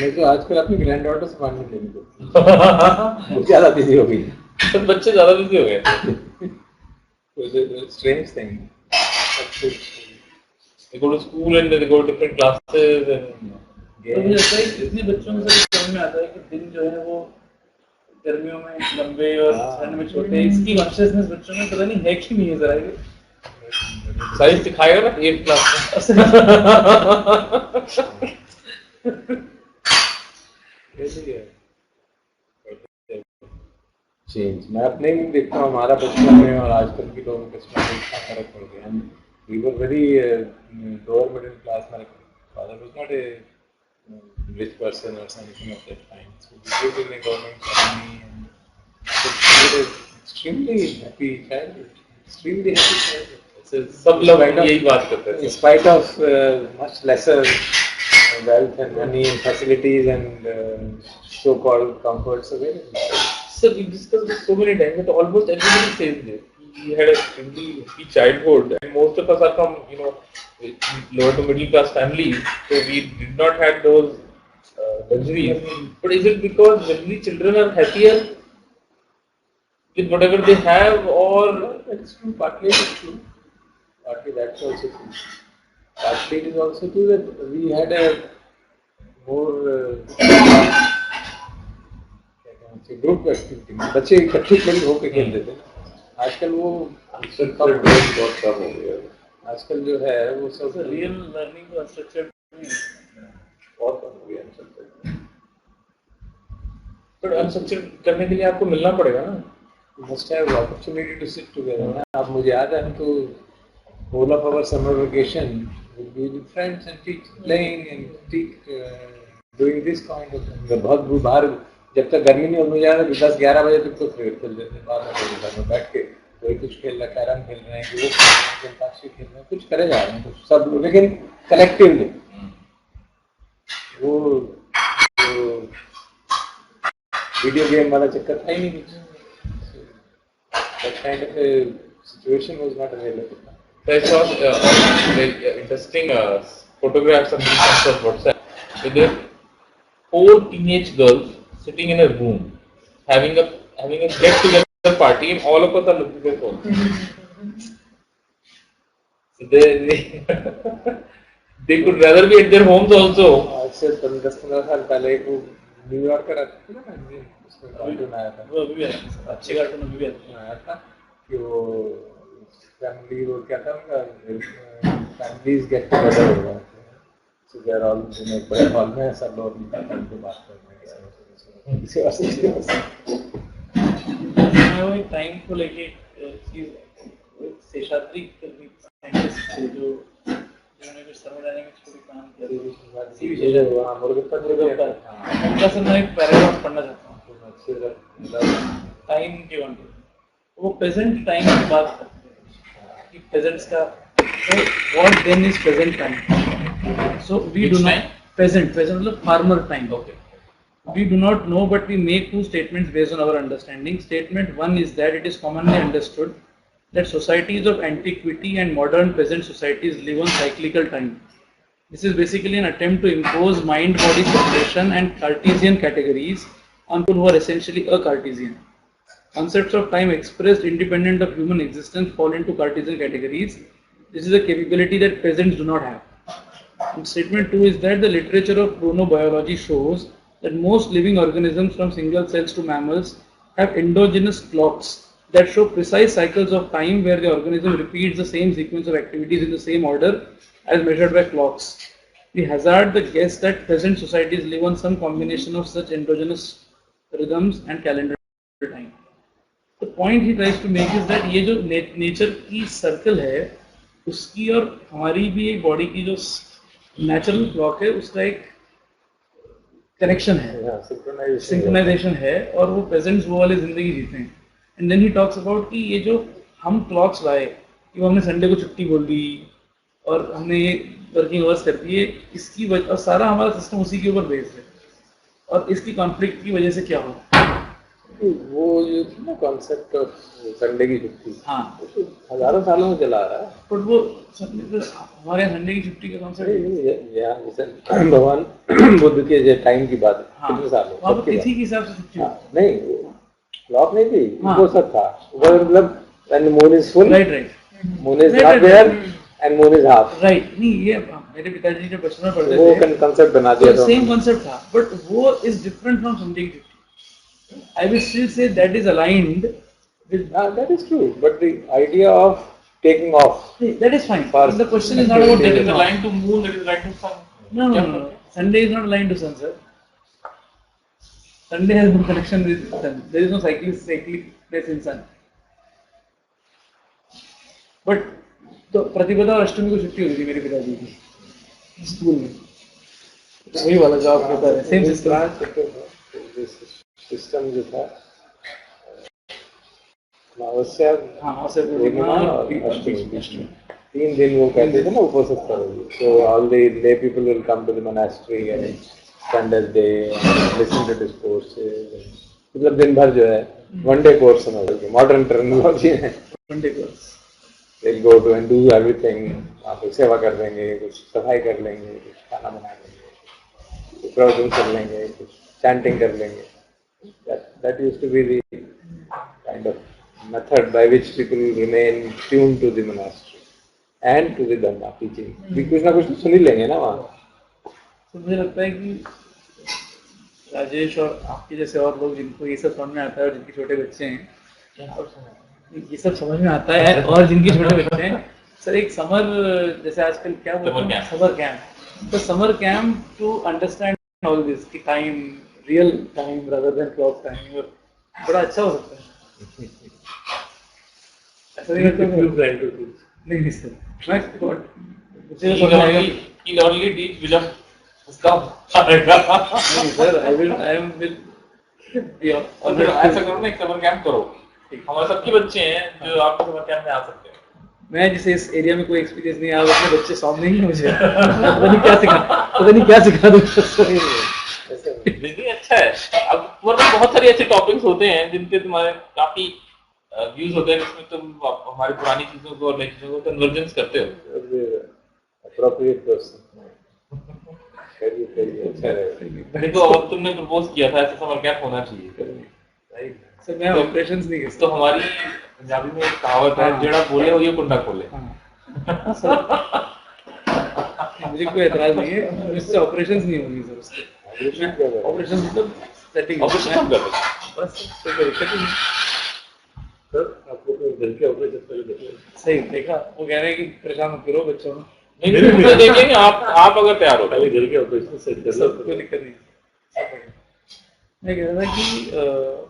मैं तो आजकल अपनी ग्रैंड डॉटर से पानी लेनी पड़ती है, ज्यादा बिजी हो गई, तो बच्चे ज्यादा बिजी हो गए। Strange thing, They go to school and they go to different classes and तो मुझे लगता है कि इतने बच्चों में से समझ में आता है कि दिन जो है वो गर्मियों में लंबे और ठंड में छोटे, इसकी कॉन्शियसनेस बच्चों में पता नहीं है कि नहीं है जरा ये। साइंस सिखाएगा ना 8th क्लास में। चेंज मैं अपने ही देखता हूँ, हमारा बचपन में और आजकल के लोगों के बचपन में इतना फर्क पड़ गया। We were very lower middle class, my father was not a rich person or something of that kind, so we lived in a government colony and so we were extremely happy childhood, extremely happy childhood. सब लोग यही बात करते In हैं। spite of much lesser wealth and money and facilities and so-called comforts available. Sir, we discussed this so many times that almost everybody says this. We had a extremely happy childhood, and most of us are from lower to middle class families, so we did not have those luxuries. But is it because generally children are happier with whatever they have, or That's true. Partly it is true. Partly that's also true. Partly it is also true that we had a more group activity, बच्चे इकट्ठे खेल होकर खेलते थे। आजकल वो बहुत कम हो गया, आजकल जो है वो सब रियल लर्निंग को स्ट्रक्चर बहुत कम हो गया। but unstructured करने के लिए आपको मिलना पड़ेगा ना। must have opportunity to sit together. अब मुझे याद है हम तो whole of our summer vacation would be with friends and teach, playing and teach, doing this kind of thing. बहुत बाहर जब तक गर्मी नहीं होने जा रहा 10-11 बजे तक तो खेलते थे, बाद में घर में बैठ के कोई कुछ खेल रहा है, कैरम खेल रहे हैं, वो खेल रहे हैं, अंताक्षरी खेल रहे हैं, कुछ करे जा रहे हैं कुछ सब लोग, लेकिन कलेक्टिवली वो वीडियो गेम वाला चक्कर था ही नहीं। That kind of a situation was not available. So I saw very interesting photographs on WhatsApp with the 4 teenage girls sitting in a room having a get together party, and all of us are looking at their phones. So they could rather be at their homes also. आज से 10-15 साल पहले एक New York का रहता था ना, उसमें कार्टून आया था, वो अभी भी आते हैं, अच्छे कार्टून अभी भी आते हैं। आया था कि वो फैमिली, वो क्या था उनका, फैमिलीज गेट टुगेदर हो रहा है, सो दे आर ऑल इन एक बड़े हॉल में, सब लोग मिलकर बात कर रहे हैं। मैं वो टाइम को लेके चीज शेषाद्री साइंटिस्ट थे जो जिन्होंने कुछ थर्मोडायनामिक्स पे भी काम किया, सी विशेषज्ञ, उनका से मैं एक पैराग्राफ पढ़ना चाहता हूँ टाइम के वन, वो प्रेजेंट टाइम की बात करते हैं कि प्रेजेंट्स का what then is present time. So we do not present मतलब farmer time. Okay. We do not know, but we make 2 statements based on our understanding. Statement 1 is that it is commonly understood that societies of antiquity and modern present societies live on cyclical time. This is basically an attempt to impose mind-body separation and Cartesian categories on people who are essentially a Cartesian. Concepts of time expressed independent of human existence fall into Cartesian categories. This is a capability that presents do not have. And statement 2 is that the literature of chronobiology shows that most living organisms from single cells to mammals have endogenous clocks that show precise cycles of time where the organism repeats the same sequence of activities in the same order as measured by clocks. We hazard the guess that present societies live on some combination of such endogenous rhythms and calendar time. The point he tries to make is that ये जो nature की circle है उसकी और हमारी भी एक body की जो नेचुरल क्लॉक है उसका एक कनेक्शन है, सिंक्रोनाइजेशन है और वो प्रेजेंट्स वो वाली जिंदगी जीते हैं. And then he talks about कि ये जो हम क्लॉक्स लाए कि वो हमने संडे को छुट्टी बोल दी और हमने ये वर्किंग आवर्स कर दिए, इसकी वजह और सारा हमारा सिस्टम उसी के ऊपर बेस्ड है और इसकी कॉन्फ्लिक्ट की वजह से क्या हो वो जो थी ना कॉन्सेप्ट ऑफ संडे की छुट्टी, हाँ हजारों सालों में चला आ रहा है. बट वो हमारे यहाँ संडे की छुट्टी का कॉन्सेप्ट यहाँ भगवान बुद्ध के टाइम की बात है, कितने साल हो वहाँ पर तिथि के हिसाब से छुट्टी होती नहीं, क्लॉक नहीं थी, वो सब था. वो मतलब when the moon is full, right moon is not there and moon is half. Right. नहीं ये मेरे पिताजी जब बचपन में पढ़ते वो थे कंसेप्ट बना दिया था. सेम कॉन्सेप्ट था बट वो इज डिफरेंट फ्रॉम संडे की छुट्टी. I will still say that is aligned with That is true, but the idea of taking off. that is fine. First, The question is not about That taking is off. aligned to moon, that is aligned to sun. No. Sunday is not aligned to sun, sir. Sunday has no connection with sun. There is no cyclicness in sun. But तो प्रतिपदा और अष्टमी को छुट्टी होती थी मेरे पिताजी की स्कूल में. वही वाला जॉब होता है, सेम सिस्टम. सिस्टम जो था अमावस्या, पूर्णिमा और अष्टमी, 3 दिन वो कहते थे ना उपवास करोगे. So all the lay people will come to the monastery and spend a day and listen to discourses. मतलब दिन भर जो है one day course समझ लीजिए, मॉडर्न टर्मिनोलॉजी है. One day course. They'll go to and do everything. आप सेवा कर लेंगे, कुछ सफाई कर लेंगे, कुछ खाना बना लेंगे, कुछ प्रवचन कर लेंगे, कुछ चैंटिंग कर लेंगे. That used to be the kind of method by which people remain tuned to the monastery and to the Dhamma teaching. कुछ ना कुछ तो सुन ही लेंगे ना वहाँ. तो मुझे लगता है कि राजेश और आपके जैसे और लोग जिनको ये सब समझ में आता है और जिनके छोटे बच्चे हैं, ये सब समझ में आता है और जिनके छोटे बच्चे हैं, सर एक समर जैसे आजकल क्या बोलते हैं समर कैंप, तो summer camp to understand all this की time real time rather than clock time और बड़ा अच्छा हो सकता है. ऐसा नहीं लगता है? नहीं सर, मैं मुझे तो समझ आएगा. He'll only teach wisdom. नहीं सर, I am will और फिर ऐसा करो ना, एक समर कैंप करो. हमारे सबके बच्चे हैं जो आपके समर कैंप में आ सकते हैं. मैं जिसे इस एरिया में कोई एक्सपीरियंस नहीं है, अपने बच्चे सामने ही मुझे पता नहीं क्या सिखा दूँ. नहीं अच्छा है. अब मतलब बहुत सारे ऐसे टॉपिक्स होते हैं जिनके तुम्हारे काफी व्यूज होते हैं जिसमें तुम हमारी पुरानी चीजों को और नई चीजों को कन्वर्जेंस करते हो. Appropriate person. अच्छा रहेगा. नहीं तो अब तुमने प्रपोज किया था ऐसा समर कैंप होना चाहिए. सर मैं ऑपरेशंस नहीं करता. तो हमारी पंजाबी में एक कहावत है, जेड़ा बोले हो ये कुंडा खोले. मुझे कोई एतराज नहीं है, इससे ऑपरेशंस नहीं होंगी सर. उसके ऑपरेशन मतलब सेटिंग ऑपरेशन हम कर रहे हैं. बस कोई दिक्कत नहीं. सर आपको तो घर के ऑपरेशन पहले देखो. सही देखा, वो कह रहे हैं कि परेशान मत करो बच्चों को. नहीं तो देखेंगे आप अगर तैयार हो पहले घर के ऑपरेशन सेट कर लो, कोई दिक्कत नहीं. मैं कह रहा था कि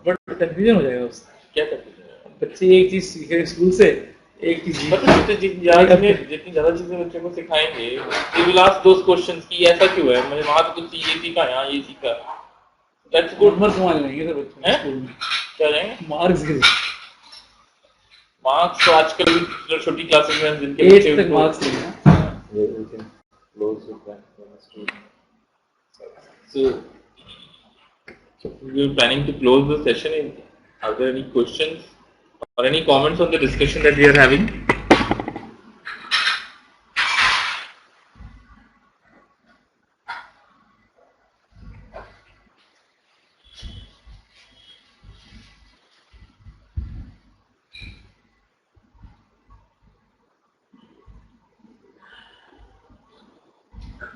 बट कंफ्यूजन हो जाएगा उससे. क्या करते हैं बच्चे एक चीज सीख रहे स्कूल से, एक चीज जितनी ज्यादा चीजें बच्चों को सिखाएंगे, they will ask those questions कि ऐसा क्यों है, मैंने वहां तो कुछ ये सीखा, यहाँ ये सीखा. That's good. नंबर कमा लेंगे सर बच्चे स्कूल में. क्या जाएंगे मार्क्स के मार्क्स तो आजकल जो छोटी क्लासेस में जिनके 8 तक मार्क्स नहीं है. We can close with that. So we are planning to close the session. Are there any questions or any comments on the discussion that we are having?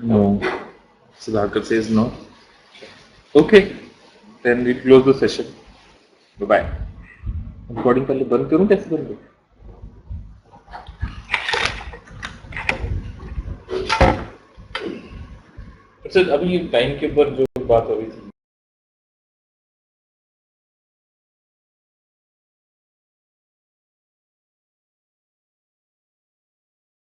No. Sudhakar says no. Okay. Then we close the session. Bye-bye. Recording पहले बंद करूं कैसे बंद करूं? अच्छा, अभी time के ऊपर जो बात हो रही थी